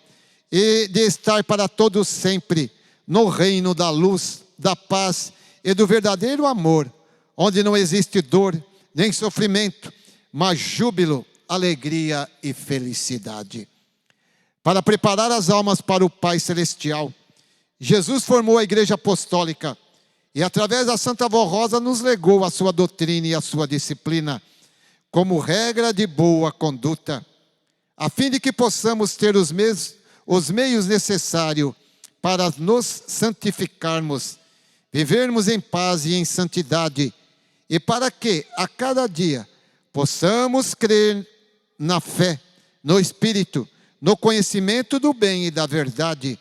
e de estar para todos sempre no reino da luz, da paz e do verdadeiro amor, onde não existe dor nem sofrimento, mas júbilo, alegria e felicidade. Para preparar as almas para o Pai Celestial, Jesus formou a Igreja Apostólica e, através da Santa Vó Rosa, nos legou a sua doutrina e a sua disciplina, como regra de boa conduta, a fim de que possamos ter os meios necessários para nos santificarmos, vivermos em paz e em santidade, e para que, a cada dia, possamos crer na fé, no Espírito, no conhecimento do bem e da verdade,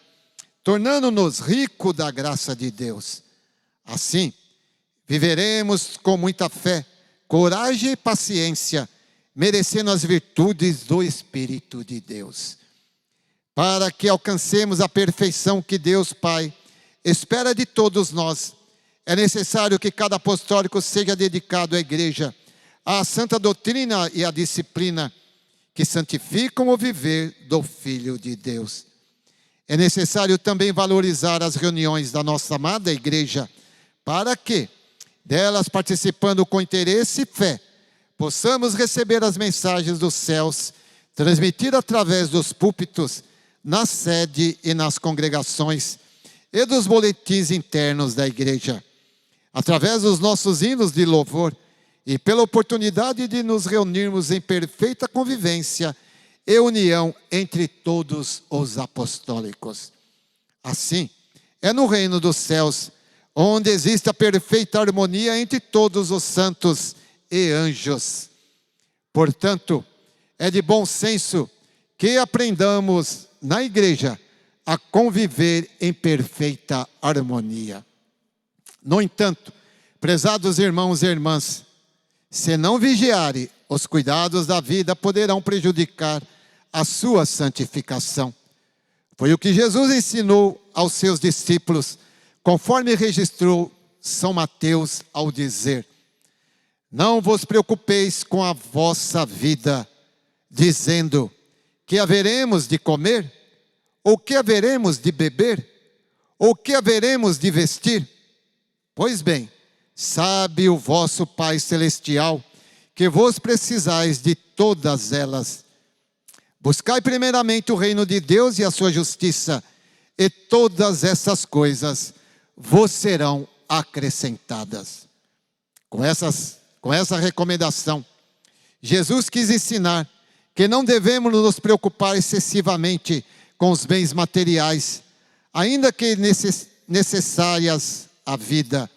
tornando-nos ricos da graça de Deus. Assim, viveremos com muita fé, coragem e paciência, merecendo as virtudes do Espírito de Deus. Para que alcancemos a perfeição que Deus Pai espera de todos nós, é necessário que cada apostólico seja dedicado à igreja, à santa doutrina e à disciplina que santificam o viver do Filho de Deus. É necessário também valorizar as reuniões da nossa amada igreja, para que, delas participando com interesse e fé, possamos receber as mensagens dos céus, transmitidas através dos púlpitos, na sede e nas congregações, e dos boletins internos da igreja, através dos nossos hinos de louvor, e pela oportunidade de nos reunirmos em perfeita convivência e união entre todos os apostólicos. Assim, é no reino dos céus, onde existe a perfeita harmonia entre todos os santos e anjos. Portanto, é de bom senso que aprendamos na igreja a conviver em perfeita harmonia. No entanto, prezados irmãos e irmãs, se não vigiarem, os cuidados da vida poderão prejudicar a sua santificação. Foi o que Jesus ensinou aos seus discípulos, conforme registrou São Mateus ao dizer: não vos preocupeis com a vossa vida, dizendo: que haveremos de comer? Ou que haveremos de beber? Ou que haveremos de vestir? Pois bem, sabe o vosso Pai Celestial que vos precisais de todas elas. Buscai primeiramente o reino de Deus e a sua justiça, e todas essas coisas vos serão acrescentadas. Com essa recomendação, Jesus quis ensinar que não devemos nos preocupar excessivamente com os bens materiais, ainda que necessárias à vida,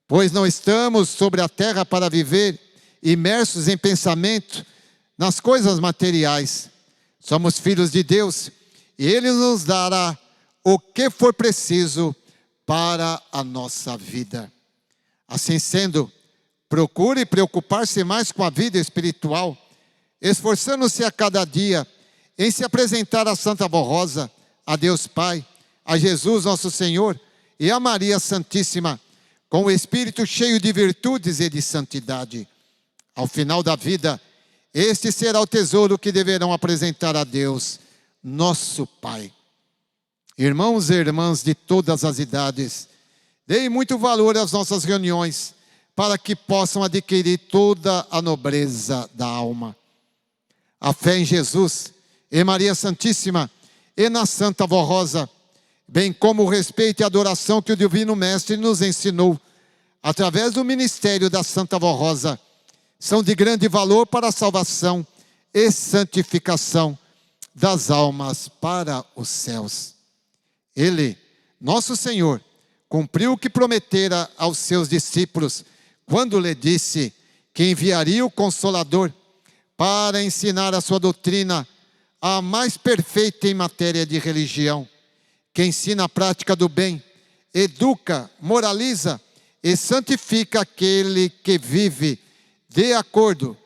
pois não estamos sobre a terra para viver imersos em pensamento nas coisas materiais. Somos filhos de Deus e Ele nos dará o que for preciso para a nossa vida. Assim sendo, procure preocupar-se mais com a vida espiritual, esforçando-se a cada dia em se apresentar à Santa Vó Rosa, a Deus Pai, a Jesus Nosso Senhor e a Maria Santíssima, com o espírito cheio de virtudes e de santidade. Ao final da vida, este será o tesouro que deverão apresentar a Deus, nosso Pai. Irmãos e irmãs de todas as idades, deem muito valor às nossas reuniões, para que possam adquirir toda a nobreza da alma. A fé em Jesus, em Maria Santíssima e na Santa Vó Rosa, bem como o respeito e a adoração que o Divino Mestre nos ensinou, através do ministério da Santa Vó Rosa, são de grande valor para a salvação e santificação das almas para os céus. Ele, nosso Senhor, cumpriu o que prometera aos seus discípulos, quando lhe disse que enviaria o Consolador para ensinar a sua doutrina, a mais perfeita em matéria de religião, que ensina a prática do bem, educa, moraliza e santifica aquele que vive de acordo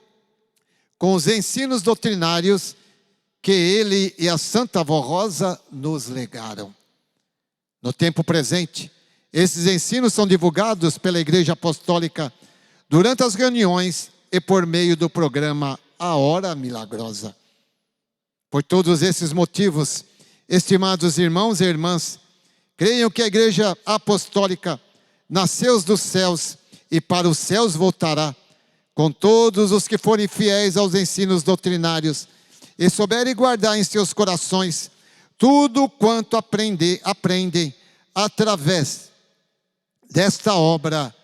com os ensinos doutrinários que ele e a Santa Vó Rosa nos legaram. No tempo presente, esses ensinos são divulgados pela Igreja Apostólica durante as reuniões e por meio do programa A Hora Milagrosa. Por todos esses motivos, estimados irmãos e irmãs, creiam que a Igreja Apostólica nasceu dos céus e para os céus voltará, com todos os que forem fiéis aos ensinos doutrinários e souberem guardar em seus corações tudo quanto aprendem através desta obra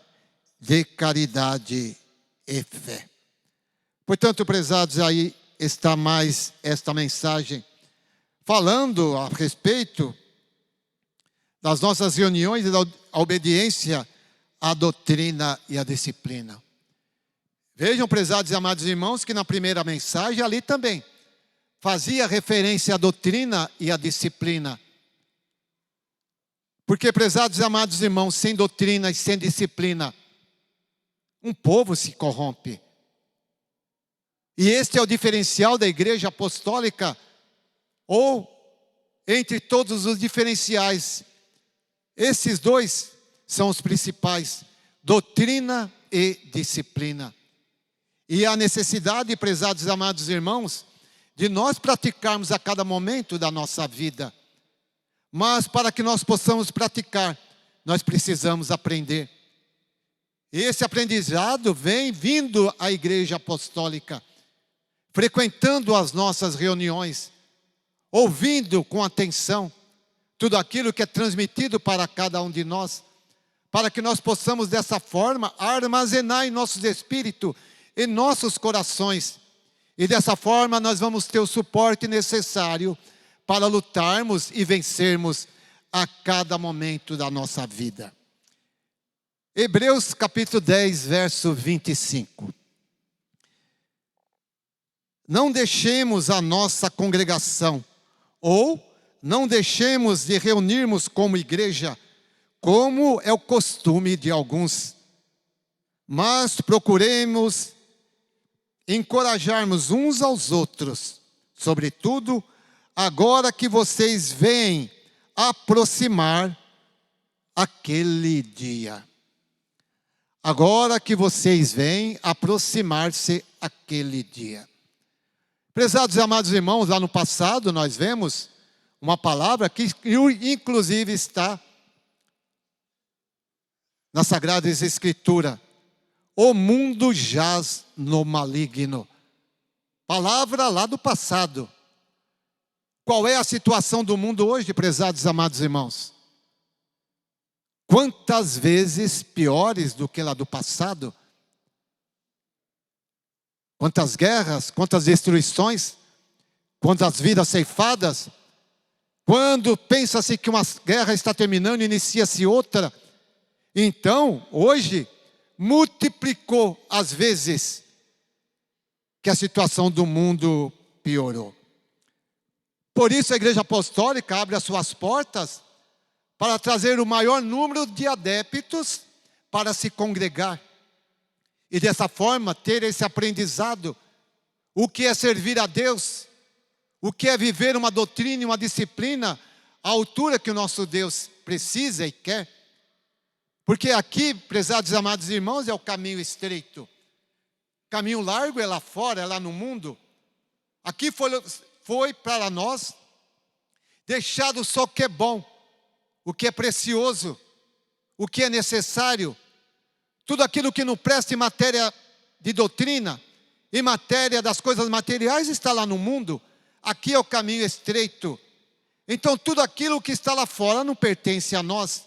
de caridade e fé. Portanto, prezados, aí está mais esta mensagem, falando a respeito das nossas reuniões e da obediência à doutrina e à disciplina. Vejam, prezados e amados irmãos, que na primeira mensagem ali também fazia referência à doutrina e à disciplina. Porque, prezados e amados irmãos, sem doutrina e sem disciplina, um povo se corrompe. E este é o diferencial da Igreja Apostólica, ou entre todos os diferenciais, esses dois são os principais, doutrina e disciplina. E a necessidade, prezados e amados irmãos, de nós praticarmos a cada momento da nossa vida. Mas para que nós possamos praticar, nós precisamos aprender. E esse aprendizado vem vindo à Igreja Apostólica, frequentando as nossas reuniões, ouvindo com atenção tudo aquilo que é transmitido para cada um de nós, para que nós possamos dessa forma armazenar em nossos espíritos, em nossos corações, e dessa forma nós vamos ter o suporte necessário para lutarmos e vencermos a cada momento da nossa vida. Hebreus capítulo 10, verso 25. Não deixemos a nossa congregação, ou não deixemos de reunirmos como igreja, como é o costume de alguns, mas procuremos encorajarmos uns aos outros, sobretudo agora que vocês veem aproximar aquele dia. Agora que vocês veem aproximar-se aquele dia. Prezados e amados irmãos, lá no passado nós vemos uma palavra que inclusive está na Sagrada Escritura. O mundo jaz no maligno. Palavra lá do passado. Qual é a situação do mundo hoje, prezados e amados irmãos? Quantas vezes piores do que lá do passado? Quantas guerras, quantas destruições, quantas vidas ceifadas. Quando pensa-se que uma guerra está terminando, inicia-se outra. Então, hoje, multiplicou as vezes que a situação do mundo piorou. Por isso a Igreja Apostólica abre as suas portas para trazer o maior número de adeptos para se congregar. E dessa forma ter esse aprendizado, o que é servir a Deus, o que é viver uma doutrina e uma disciplina à altura que o nosso Deus precisa e quer. Porque aqui, prezados e amados irmãos, é o caminho estreito. Caminho largo é lá fora, é lá no mundo. Aqui foi para nós deixado só o que é bom, o que é precioso, o que é necessário. Tudo aquilo que não presta em matéria de doutrina, em matéria das coisas materiais, está lá no mundo. Aqui é o caminho estreito. Então tudo aquilo que está lá fora não pertence a nós.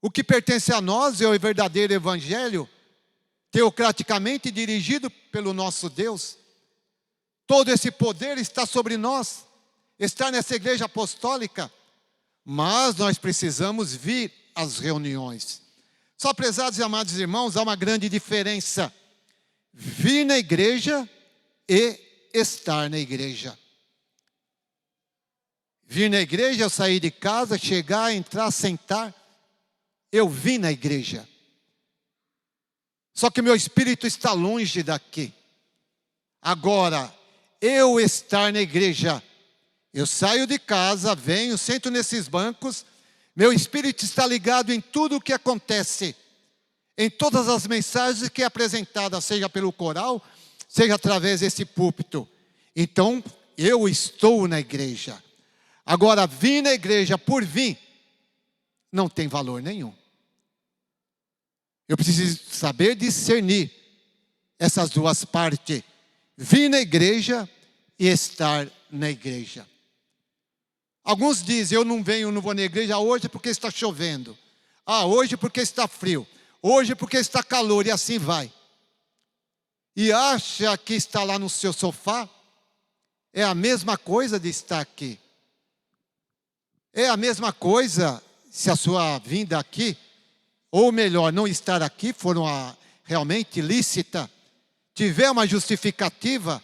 O que pertence a nós é o verdadeiro Evangelho, teocraticamente dirigido pelo nosso Deus. Todo esse poder está sobre nós, está nessa igreja apostólica, mas nós precisamos vir às reuniões. Só, prezados e amados irmãos, há uma grande diferença: vir na igreja e estar na igreja. Vir na igreja, eu sair de casa, chegar, entrar, sentar, eu vim na igreja. Só que meu espírito está longe daqui. Agora, eu estar na igreja, eu saio de casa, venho, sento nesses bancos, meu espírito está ligado em tudo o que acontece, em todas as mensagens que é apresentada, seja pelo coral, seja através desse púlpito. Então, eu estou na igreja. Agora, vir na igreja por vir, não tem valor nenhum. Eu preciso saber discernir essas duas partes: vir na igreja e estar na igreja. Alguns dizem: eu não vou na igreja hoje porque está chovendo. Hoje porque está frio. Hoje porque está calor, e assim vai. E acha que está lá no seu sofá é a mesma coisa de estar aqui. É a mesma coisa se a sua vinda aqui, ou melhor, não estar aqui, for realmente lícita, tiver uma justificativa.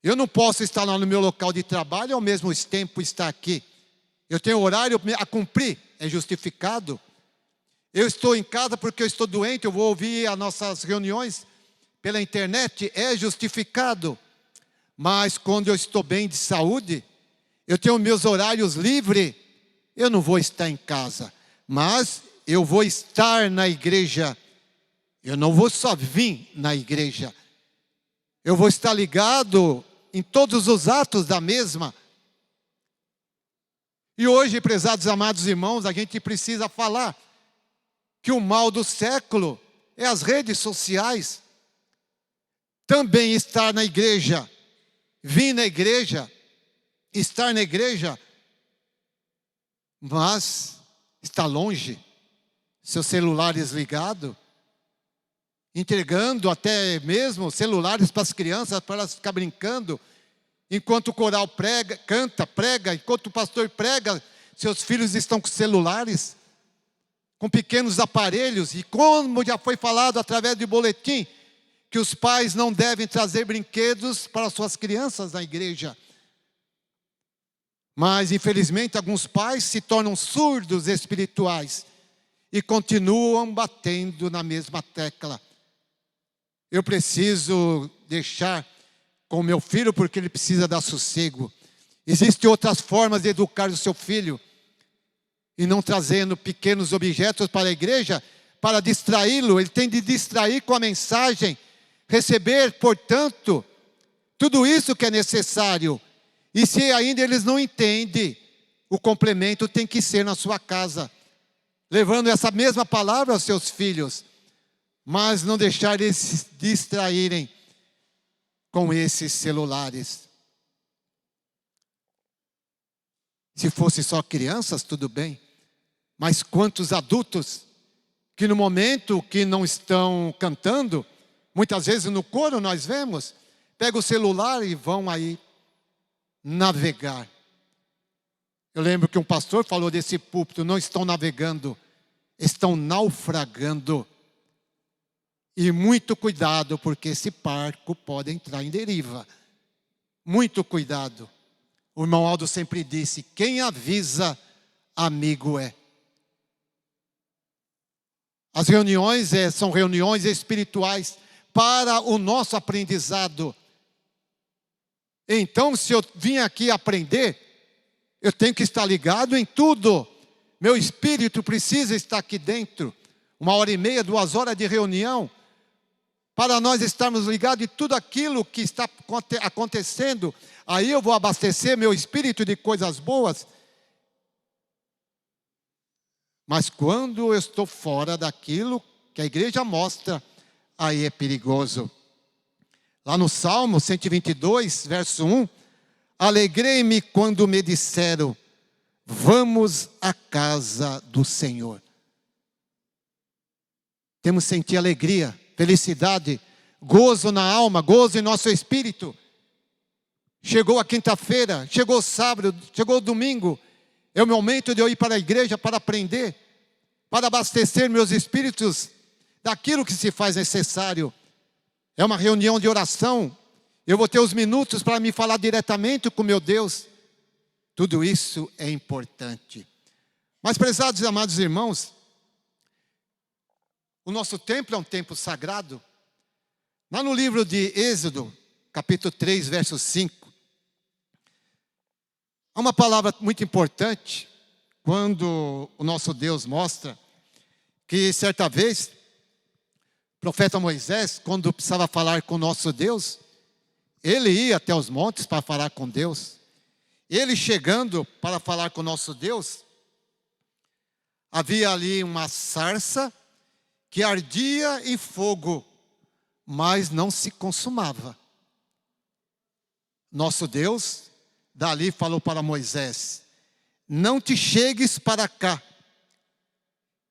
Eu não posso estar lá no meu local de trabalho e ao mesmo tempo estar aqui. Eu tenho horário a cumprir, é justificado. Eu estou em casa porque eu estou doente, eu vou ouvir as nossas reuniões pela internet, é justificado. Mas quando eu estou bem de saúde, eu tenho meus horários livres, eu não vou estar em casa, mas eu vou estar na igreja. Eu não vou só vir na igreja, eu vou estar ligado em todos os atos da mesma. E hoje, prezados amados irmãos, a gente precisa falar que o mal do século é as redes sociais. Também estar na igreja, vir na igreja, estar na igreja, mas está longe, seus celulares ligados, entregando até mesmo celulares para as crianças, para elas ficarem brincando, enquanto o coral prega, enquanto o pastor prega, seus filhos estão com celulares, com pequenos aparelhos. E como já foi falado através do boletim, que os pais não devem trazer brinquedos para suas crianças na igreja. Mas, infelizmente, alguns pais se tornam surdos espirituais e continuam batendo na mesma tecla. Eu preciso deixar com meu filho porque ele precisa dar sossego. Existem outras formas de educar o seu filho, e não trazendo pequenos objetos para a igreja para distraí-lo. Ele tem de distrair com a mensagem, receber, portanto, tudo isso que é necessário. E se ainda eles não entendem, o complemento tem que ser na sua casa, levando essa mesma palavra aos seus filhos, mas não deixar eles se distraírem com esses celulares. Se fosse só crianças, tudo bem, mas quantos adultos que no momento que não estão cantando, muitas vezes no coro nós vemos, pegam o celular e vão aí navegar. Eu lembro que um pastor falou desse púlpito: não estão navegando, estão naufragando. E muito cuidado, porque esse barco pode entrar em deriva. Muito cuidado. O irmão Aldo sempre disse: quem avisa, amigo é. As reuniões são reuniões espirituais para o nosso aprendizado. Então, se eu vim aqui aprender, eu tenho que estar ligado em tudo. Meu espírito precisa estar aqui dentro. 1h30, 2 horas de reunião, para nós estarmos ligados em tudo aquilo que está acontecendo. Aí eu vou abastecer meu espírito de coisas boas. Mas quando eu estou fora daquilo que a igreja mostra, aí é perigoso. Lá no Salmo 122, verso 1, alegrei-me quando me disseram, vamos à casa do Senhor. Temos que sentir alegria felicidade, gozo na alma, gozo em nosso espírito. Chegou a quinta-feira, chegou o sábado, chegou o domingo. É o momento de eu ir para a igreja para aprender, para abastecer meus espíritos daquilo que se faz necessário. É uma reunião de oração. Eu vou ter os minutos para me falar diretamente com meu Deus. Tudo isso é importante. Mas, prezados e amados irmãos, o nosso templo é um templo sagrado. Lá no livro de Êxodo, capítulo 3, verso 5, há uma palavra muito importante, quando o nosso Deus mostra que certa vez, o profeta Moisés, quando precisava falar com o nosso Deus, ele ia até os montes para falar com Deus. Ele chegando para falar com o nosso Deus, havia ali uma sarça que ardia em fogo, mas não se consumava. Nosso Deus, dali falou para Moisés: não te chegues para cá,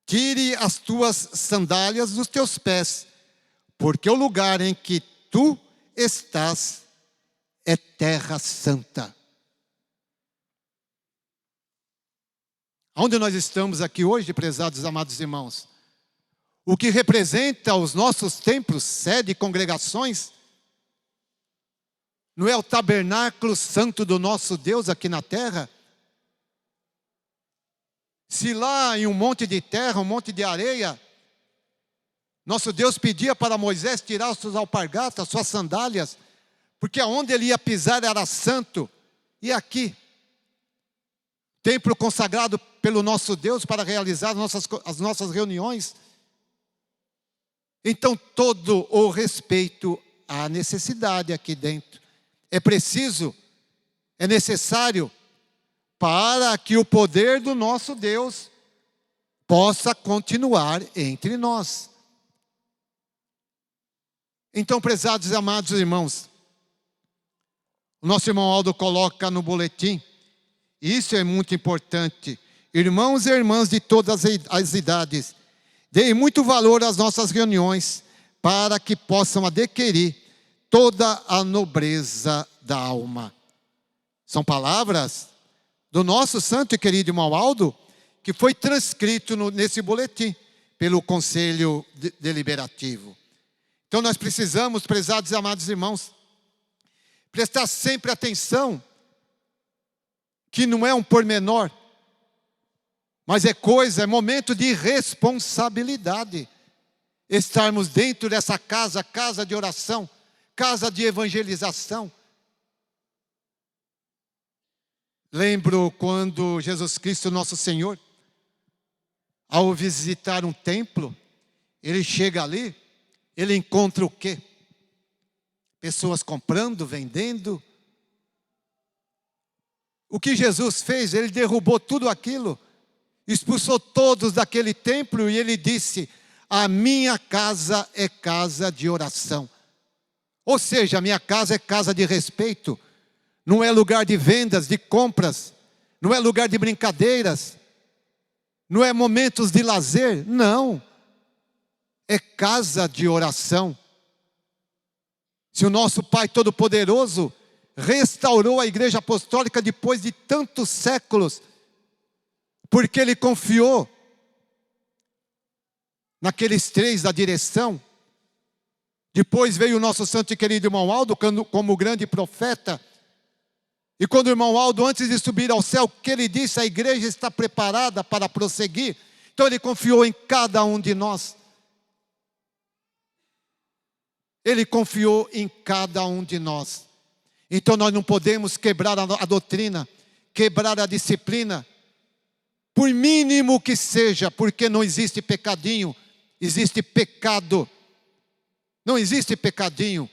tire as tuas sandálias dos teus pés, porque o lugar em que tu estás é terra santa. Onde nós estamos aqui hoje, prezados e amados irmãos, o que representa os nossos templos, sede e congregações, não é o tabernáculo santo do nosso Deus aqui na terra? Se lá em um monte de terra, um monte de areia, nosso Deus pedia para Moisés tirar os seus alpargatas, as suas sandálias, porque aonde ele ia pisar era santo. E aqui, templo consagrado pelo nosso Deus para realizar as nossas reuniões. Então, todo o respeito à necessidade aqui dentro. É preciso, é necessário, para que o poder do nosso Deus possa continuar entre nós. Então, prezados e amados irmãos, o nosso irmão Aldo coloca no boletim, isso é muito importante: irmãos e irmãs de todas as idades, deem muito valor às nossas reuniões, para que possam adquirir toda a nobreza da alma. São palavras do nosso santo e querido irmão Aldo, que foi transcrito nesse boletim, pelo Conselho Deliberativo. Então nós precisamos, prezados e amados irmãos, prestar sempre atenção, que não é um pormenor, mas é momento de responsabilidade. Estarmos dentro dessa casa, casa de oração, casa de evangelização. Lembro quando Jesus Cristo, nosso Senhor, ao visitar um templo, ele chega ali, ele encontra o quê? Pessoas comprando, vendendo. O que Jesus fez? Ele derrubou tudo aquilo, expulsou todos daquele templo e ele disse: a minha casa é casa de oração. Ou seja, a minha casa é casa de respeito, não é lugar de vendas, de compras, não é lugar de brincadeiras, não é momentos de lazer, não. É casa de oração. Se o nosso Pai Todo-Poderoso restaurou a Igreja Apostólica depois de tantos séculos, porque Ele confiou naqueles três da direção. Depois veio o nosso santo e querido irmão Aldo como grande profeta. E quando o irmão Aldo, antes de subir ao céu, o que ele disse? A igreja está preparada para prosseguir. Então ele confiou em cada um de nós. Ele confiou em cada um de nós. Então nós não podemos quebrar a doutrina, quebrar a disciplina, por mínimo que seja, porque não existe pecadinho, existe pecado. Não existe pecadinho.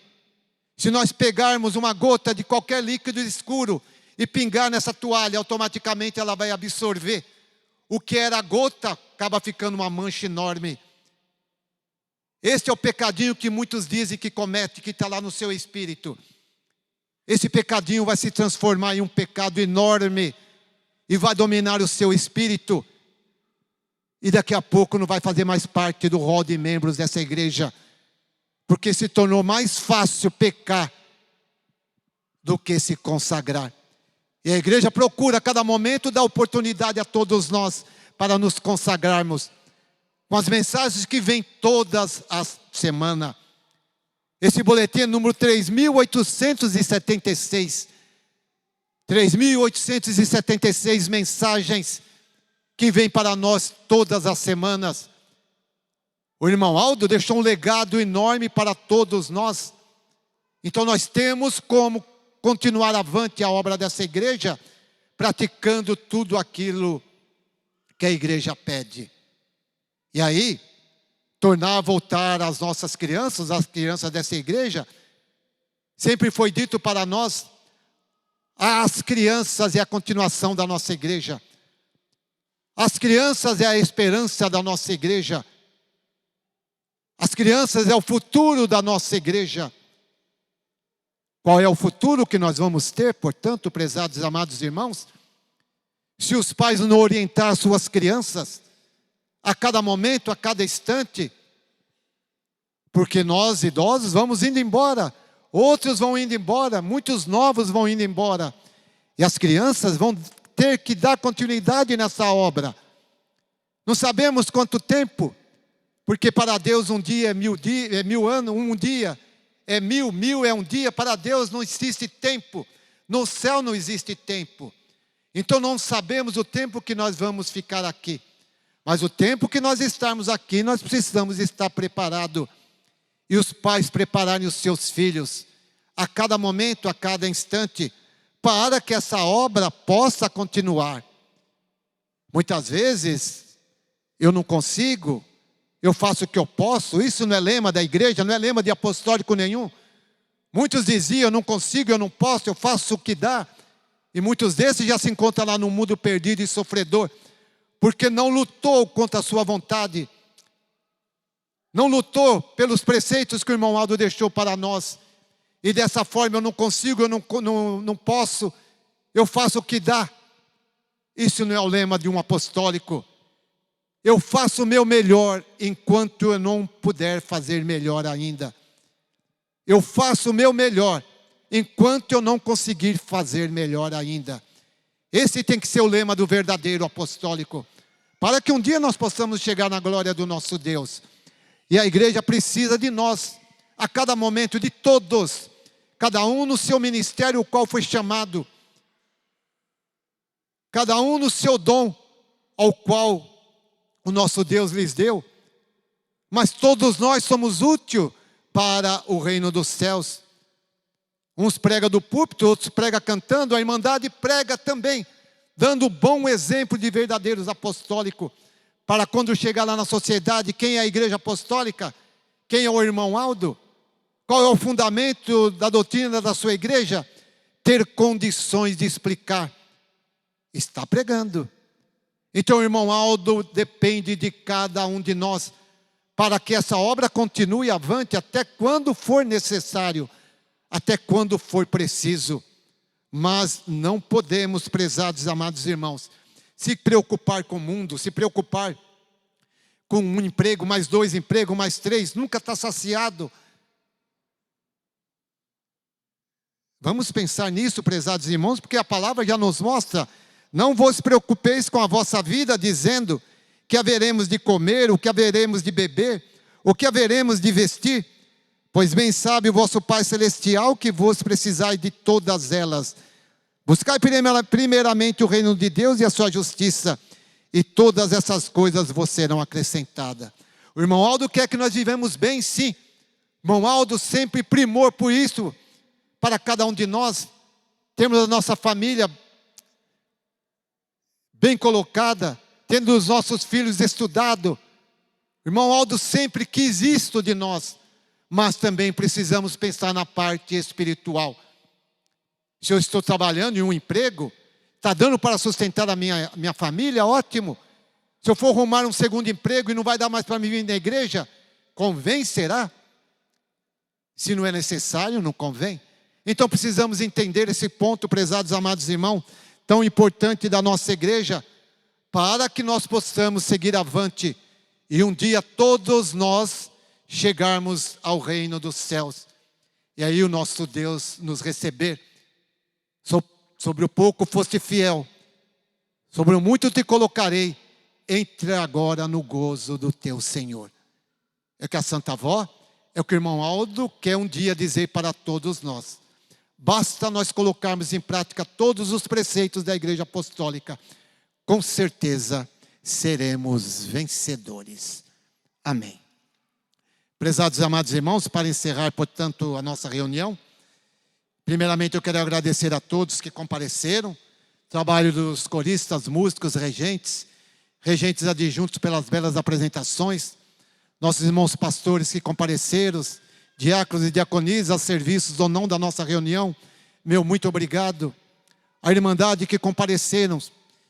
Se nós pegarmos uma gota de qualquer líquido escuro e pingar nessa toalha, automaticamente ela vai absorver. O que era gota acaba ficando uma mancha enorme. Este é o pecadinho que muitos dizem que comete, que está lá no seu espírito. Esse pecadinho vai se transformar em um pecado enorme e vai dominar o seu espírito. E daqui a pouco não vai fazer mais parte do rol de membros dessa igreja. porque se tornou mais fácil pecar do que se consagrar. E a igreja procura a cada momento dar oportunidade a todos nós para nos consagrarmos com as mensagens que vêm todas as semanas. Esse boletim é número 3.876. 3.876 mensagens que vêm para nós todas as semanas. O irmão Aldo deixou um legado enorme para todos nós. Então nós temos como continuar avante a obra dessa igreja, praticando tudo aquilo que a igreja pede. E aí, tornar a voltar as nossas crianças, as crianças dessa igreja, sempre foi dito para nós, as crianças é a continuação da nossa igreja. As crianças é a esperança da nossa igreja. As crianças é o futuro da nossa igreja. Qual é o futuro que nós vamos ter, portanto, prezados e amados irmãos? Se os pais não orientar suas crianças, a cada momento, a cada instante, porque nós, idosos, vamos indo embora, outros vão indo embora, muitos novos vão indo embora, e as crianças vão ter que dar continuidade nessa obra. Não sabemos quanto tempo, porque para Deus um dia é 1000 anos, um dia é 1000, 1000 é um dia. Para Deus não existe tempo, no céu não existe tempo. Então não sabemos o tempo que nós vamos ficar aqui, mas o tempo que nós estarmos aqui, nós precisamos estar preparados, e os pais prepararem os seus filhos, a cada momento, a cada instante, para que essa obra possa continuar. Muitas vezes, eu não consigo, eu faço o que eu posso. Isso não é lema da igreja, não é lema de apostólico nenhum. Muitos diziam, eu não consigo, eu não posso, eu faço o que dá. E muitos desses já se encontram lá no mundo perdido e sofredor, porque não lutou contra a sua vontade, não lutou pelos preceitos que o irmão Aldo deixou para nós. E dessa forma, eu não consigo, eu não posso, eu faço o que dá. Isso não é o lema de um apostólico. Eu faço o meu melhor enquanto eu não puder fazer melhor ainda. Eu faço o meu melhor enquanto eu não conseguir fazer melhor ainda. Esse tem que ser o lema do verdadeiro apostólico, para que um dia nós possamos chegar na glória do nosso Deus. E a igreja precisa de nós, a cada momento, de todos, cada um no seu ministério, o qual foi chamado, cada um no seu dom, ao qual o nosso Deus lhes deu, mas todos nós somos úteis para o reino dos céus. Uns pregam do púlpito, outros pregam cantando, a irmandade prega também, dando bom exemplo de verdadeiros apostólicos, para quando chegar lá na sociedade, quem é a igreja apostólica? Quem é o irmão Aldo? Qual é o fundamento da doutrina da sua igreja? Ter condições de explicar. Está pregando. Então, o irmão Aldo depende de cada um de nós, para que essa obra continue avante até quando for necessário, até quando for preciso. Mas não podemos, prezados amados irmãos, se preocupar com o mundo, se preocupar com um emprego, mais 2 empregos, mais 3, nunca está saciado. Vamos pensar nisso, prezados irmãos, porque a palavra já nos mostra: não vos preocupeis com a vossa vida, dizendo que haveremos de comer, o que haveremos de beber, o que haveremos de vestir, pois bem sabe o vosso Pai Celestial que vos precisais de todas elas. Buscai primeiramente o reino de Deus e a sua justiça, e todas essas coisas vos serão acrescentadas. O irmão Aldo quer que nós vivemos bem, sim. O irmão Aldo sempre primou por isso, para cada um de nós, termos a nossa família bem colocada, tendo os nossos filhos estudado. O irmão Aldo sempre quis isto de nós, mas também precisamos pensar na parte espiritual. Se eu estou trabalhando em um emprego, está dando para sustentar a minha família, ótimo. Se eu for arrumar um segundo emprego e não vai dar mais para me vir na igreja, convém, será? Se não é necessário, não convém. Então precisamos entender esse ponto, prezados amados irmãos, tão importante da nossa igreja, para que nós possamos seguir avante, e um dia todos nós chegarmos ao reino dos céus. E aí o nosso Deus nos receber. Sobre o pouco foste fiel, sobre o muito te colocarei. Entre agora no gozo do teu Senhor. É que a Santa Avó, é o que o irmão Aldo quer um dia dizer para todos nós. Basta nós colocarmos em prática todos os preceitos da Igreja Apostólica. Com certeza seremos vencedores. Amém. Prezados e amados irmãos, para encerrar, portanto, a nossa reunião, primeiramente eu quero agradecer a todos que compareceram, trabalho dos coristas, músicos, regentes adjuntos pelas belas apresentações, nossos irmãos pastores que compareceram, diáconos e diaconisas a serviços ou não da nossa reunião, meu muito obrigado. A Irmandade que compareceram,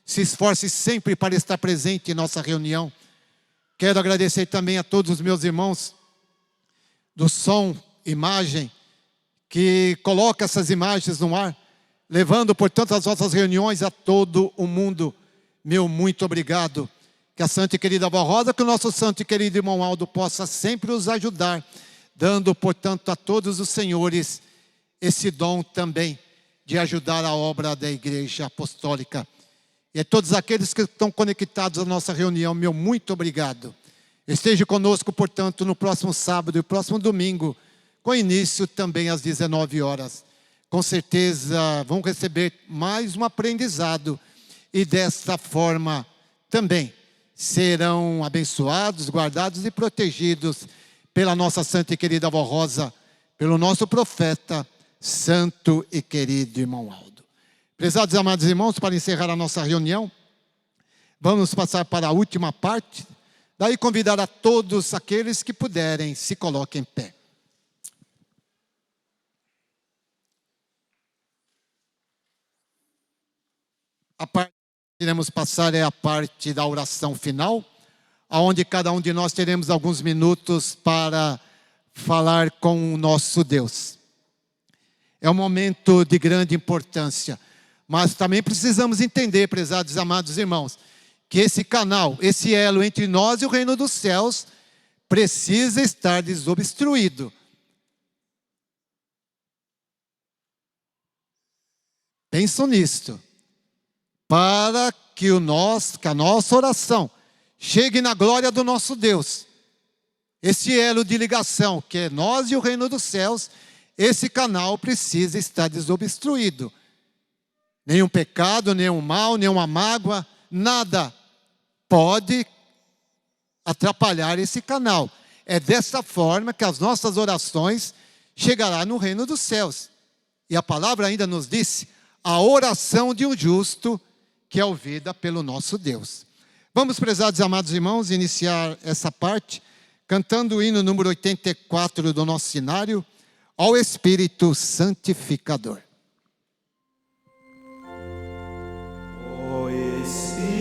se esforce sempre para estar presente em nossa reunião. Quero agradecer também a todos os meus irmãos do som, imagem, que colocam essas imagens no ar, levando, portanto, as nossas reuniões a todo o mundo. Meu muito obrigado. Que a Santa e Querida Avó Rosa, que o nosso Santo e Querido Irmão Aldo possa sempre os ajudar, dando, portanto, a todos os senhores esse dom também de ajudar a obra da Igreja Apostólica. E a todos aqueles que estão conectados à nossa reunião, meu muito obrigado. Esteja conosco, portanto, no próximo sábado e próximo domingo, com início também às 19 horas. Com certeza vão receber mais um aprendizado e desta forma também serão abençoados, guardados e protegidos pela nossa Santa e Querida Avó Rosa, pelo nosso profeta, Santo e Querido Irmão Aldo. Prezados e amados irmãos, para encerrar a nossa reunião, vamos passar para a última parte, daí convidar a todos aqueles que puderem, se coloquem em pé. A parte que iremos passar é a parte da oração final, onde cada um de nós teremos alguns minutos para falar com o nosso Deus. É um momento de grande importância, mas também precisamos entender, prezados e amados irmãos, que esse canal, esse elo entre nós e o reino dos céus, precisa estar desobstruído. Pensam nisto. Para que a nossa oração chegue na glória do nosso Deus. Esse elo de ligação, que é nós e o reino dos céus, esse canal precisa estar desobstruído. Nenhum pecado, nenhum mal, nenhuma mágoa, nada pode atrapalhar esse canal. É dessa forma que as nossas orações chegarão no reino dos céus. E a palavra ainda nos disse, a oração de um justo que é ouvida pelo nosso Deus. Vamos, prezados e amados irmãos, iniciar essa parte cantando o hino número 84 do nosso cenário, ao Espírito Santificador. O Espírito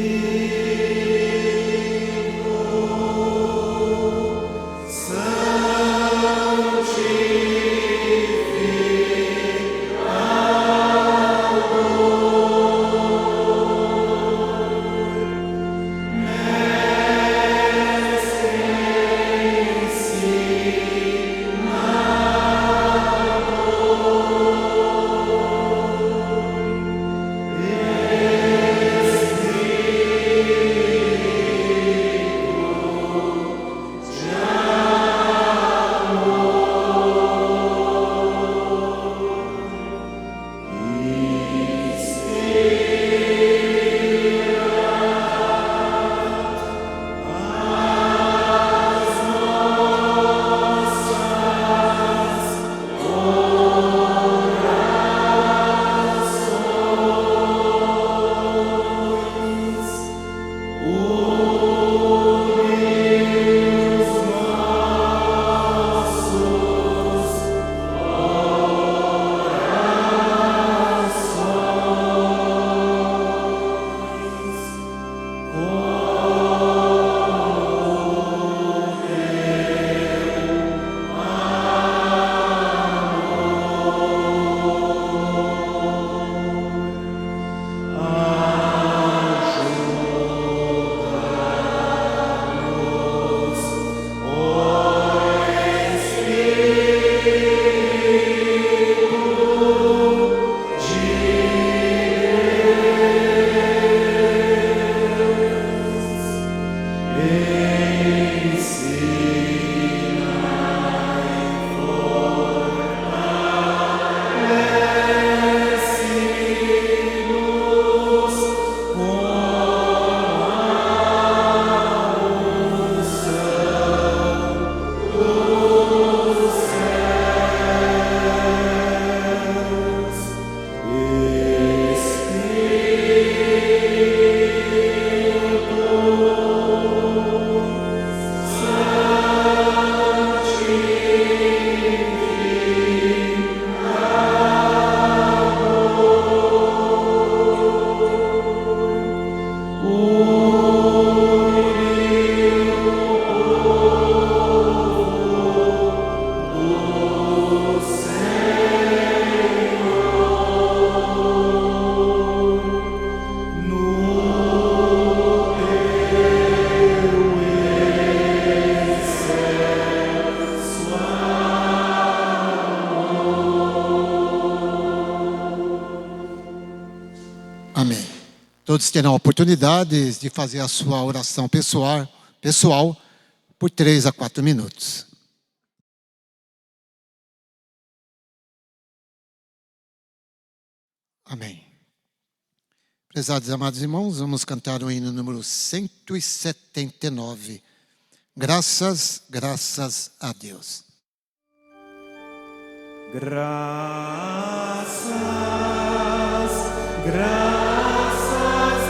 Amém. Todos terão a oportunidade de fazer a sua oração pessoal por 3 a 4 minutos. Amém. Prezados e amados irmãos, vamos cantar o hino número 179. Graças a Deus. Graças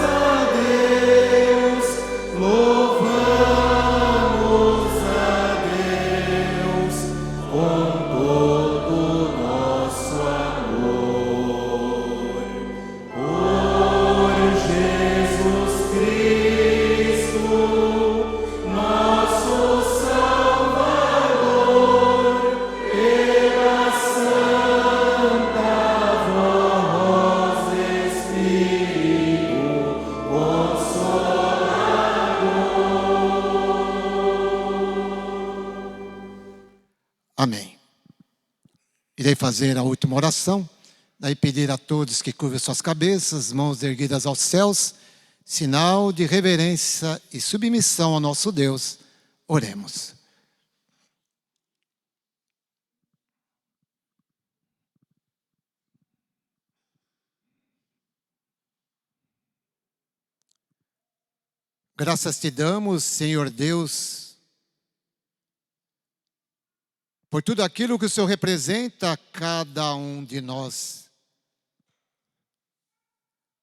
a Deus, louvamos a Deus com todo o nosso amor. Por Jesus Cristo, nosso Salvador, pela santa voz Espírito Consolador. Amém. Irei fazer a última oração, daí pedir a todos que curvem suas cabeças, mãos erguidas aos céus, sinal de reverência e submissão ao nosso Deus. Oremos. Graças te damos, Senhor Deus, por tudo aquilo que o Senhor representa a cada um de nós.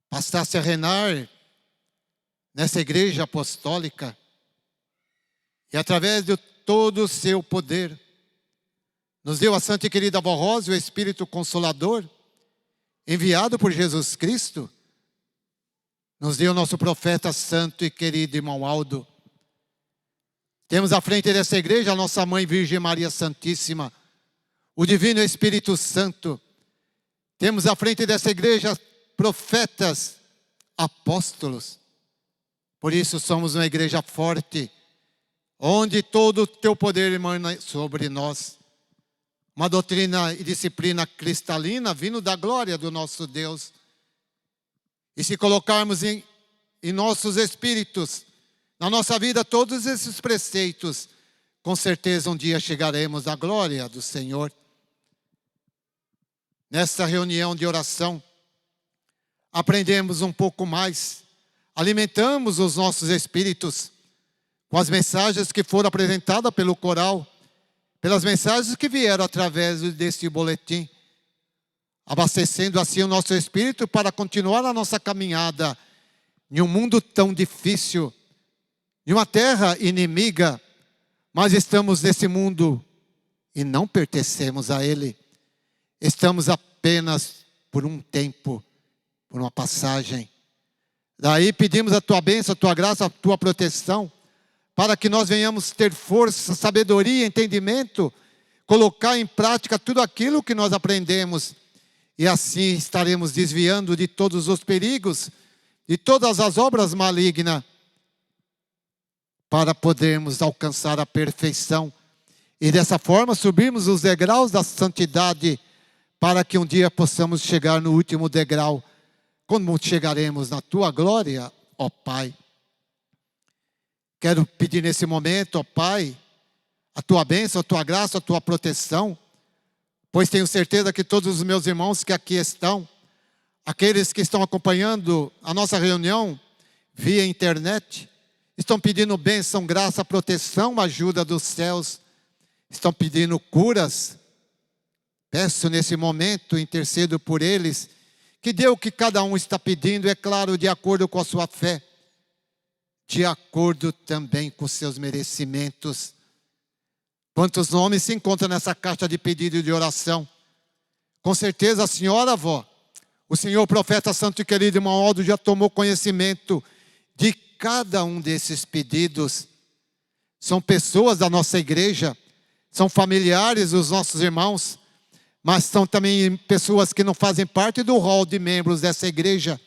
Passaste a reinar nessa igreja apostólica e através de todo o seu poder, nos deu a santa e querida Avó Rosa, o Espírito Consolador, enviado por Jesus Cristo, nos deu o nosso profeta santo e querido irmão Aldo. Temos à frente dessa igreja a nossa Mãe Virgem Maria Santíssima, o Divino Espírito Santo. Temos à frente dessa igreja profetas, apóstolos. Por isso somos uma igreja forte, onde todo o teu poder emana sobre nós. Uma doutrina e disciplina cristalina vindo da glória do nosso Deus. E se colocarmos em nossos espíritos, na nossa vida, todos esses preceitos, com certeza um dia chegaremos à glória do Senhor. Nesta reunião de oração, aprendemos um pouco mais, alimentamos os nossos espíritos com as mensagens que foram apresentadas pelo coral, pelas mensagens que vieram através deste boletim, abastecendo assim o nosso espírito para continuar a nossa caminhada em um mundo tão difícil, em uma terra inimiga, mas estamos nesse mundo e não pertencemos a ele. Estamos apenas por um tempo, por uma passagem. Daí pedimos a tua bênção, a tua graça, a tua proteção, para que nós venhamos ter força, sabedoria, entendimento, colocar em prática tudo aquilo que nós aprendemos. E assim estaremos desviando de todos os perigos, de todas as obras malignas, para podermos alcançar a perfeição. E dessa forma subirmos os degraus da santidade, para que um dia possamos chegar no último degrau, quando chegaremos na tua glória, ó Pai. Quero pedir nesse momento, ó Pai, a tua bênção, a tua graça, a tua proteção, pois tenho certeza que todos os meus irmãos que aqui estão, aqueles que estão acompanhando a nossa reunião via internet, estão pedindo bênção, graça, proteção, ajuda dos céus, estão pedindo curas. Peço nesse momento, intercedo por eles, que dê o que cada um está pedindo, é claro, de acordo com a sua fé, de acordo também com os seus merecimentos. Quantos nomes se encontram nessa caixa de pedido de oração? Com certeza a senhora, avó, o senhor profeta santo e querido irmão Aldo já tomou conhecimento de cada um desses pedidos. São pessoas da nossa igreja, são familiares dos nossos irmãos, mas são também pessoas que não fazem parte do rol de membros dessa igreja.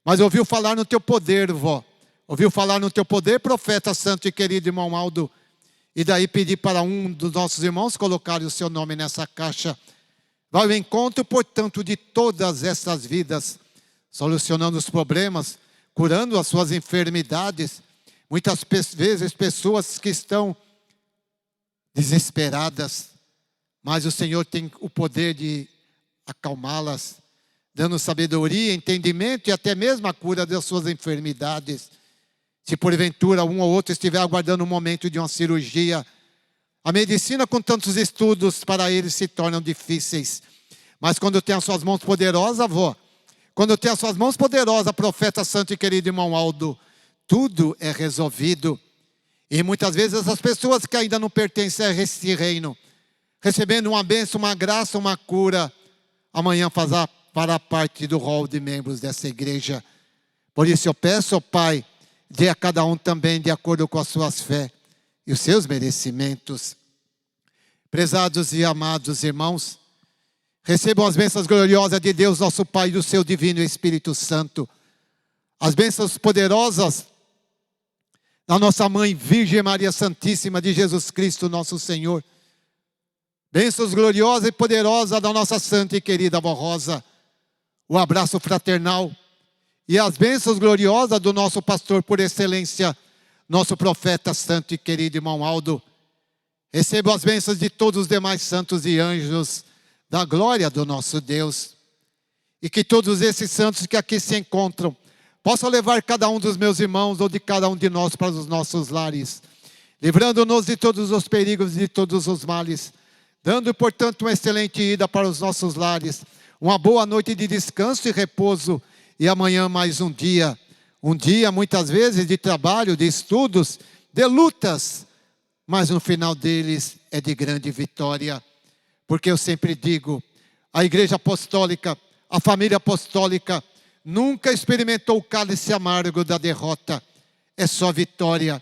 Mas ouviu falar no teu poder, vó. Ouviu falar no teu poder, profeta santo e querido irmão Aldo. E daí pedi para um dos nossos irmãos colocar o seu nome nessa caixa. Vai ao encontro, portanto, de todas essas vidas, solucionando os problemas, curando as suas enfermidades. Muitas vezes pessoas que estão desesperadas, mas o Senhor tem o poder de acalmá-las, dando sabedoria, entendimento e até mesmo a cura das suas enfermidades. Se porventura um ou outro estiver aguardando o momento de uma cirurgia, a medicina com tantos estudos para eles se tornam difíceis. Mas quando tem as suas mãos poderosas, avó, quando tem as suas mãos poderosas, profeta santo e querido irmão Aldo, tudo é resolvido. E muitas vezes essas pessoas que ainda não pertencem a esse reino, recebendo uma bênção, uma graça, uma cura, amanhã fará parte do rol de membros dessa igreja. Por isso eu peço ao Pai, dê a cada um também de acordo com as suas fé e os seus merecimentos. Prezados e amados irmãos, recebam as bênçãos gloriosas de Deus, nosso Pai, e do seu divino Espírito Santo. As bênçãos poderosas da nossa Mãe Virgem Maria Santíssima de Jesus Cristo, nosso Senhor. Bênçãos gloriosas e poderosas da nossa santa e querida avó Rosa. O abraço fraternal e as bênçãos gloriosas do nosso pastor por excelência, nosso profeta santo e querido irmão Aldo. Receba as bênçãos de todos os demais santos e anjos da glória do nosso Deus. E que todos esses santos que aqui se encontram possam levar cada um dos meus irmãos ou de cada um de nós para os nossos lares, livrando-nos de todos os perigos e de todos os males, dando, portanto, uma excelente ida para os nossos lares, uma boa noite de descanso e repouso, e amanhã mais um dia muitas vezes de trabalho, de estudos, de lutas, mas no final deles é de grande vitória. Porque eu sempre digo, a igreja apostólica, a família apostólica, nunca experimentou o cálice amargo da derrota. É só vitória.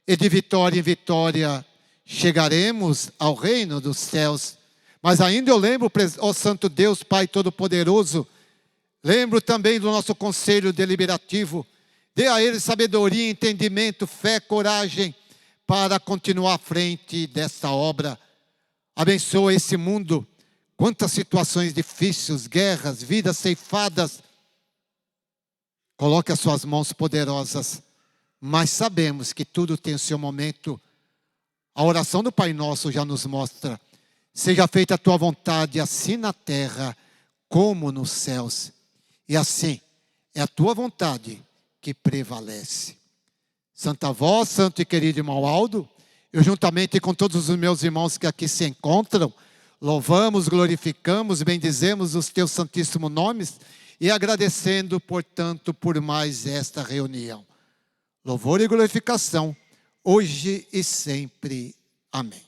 E de vitória em vitória chegaremos ao reino dos céus. Mas ainda eu lembro, ó Santo Deus, Pai Todo-Poderoso, lembro também do nosso conselho deliberativo. Dê a eles sabedoria, entendimento, fé, coragem para continuar à frente dessa obra. Abençoa esse mundo. Quantas situações difíceis, guerras, vidas ceifadas. Coloque as suas mãos poderosas. Mas sabemos que tudo tem o seu momento. A oração do Pai Nosso já nos mostra. Seja feita a tua vontade, assim na terra como nos céus. E assim, é a tua vontade que prevalece. Santa Avó, santo e querido irmão Aldo, eu juntamente com todos os meus irmãos que aqui se encontram, louvamos, glorificamos, bendizemos os teus santíssimos nomes e agradecendo, portanto, por mais esta reunião. Louvor e glorificação, hoje e sempre. Amém.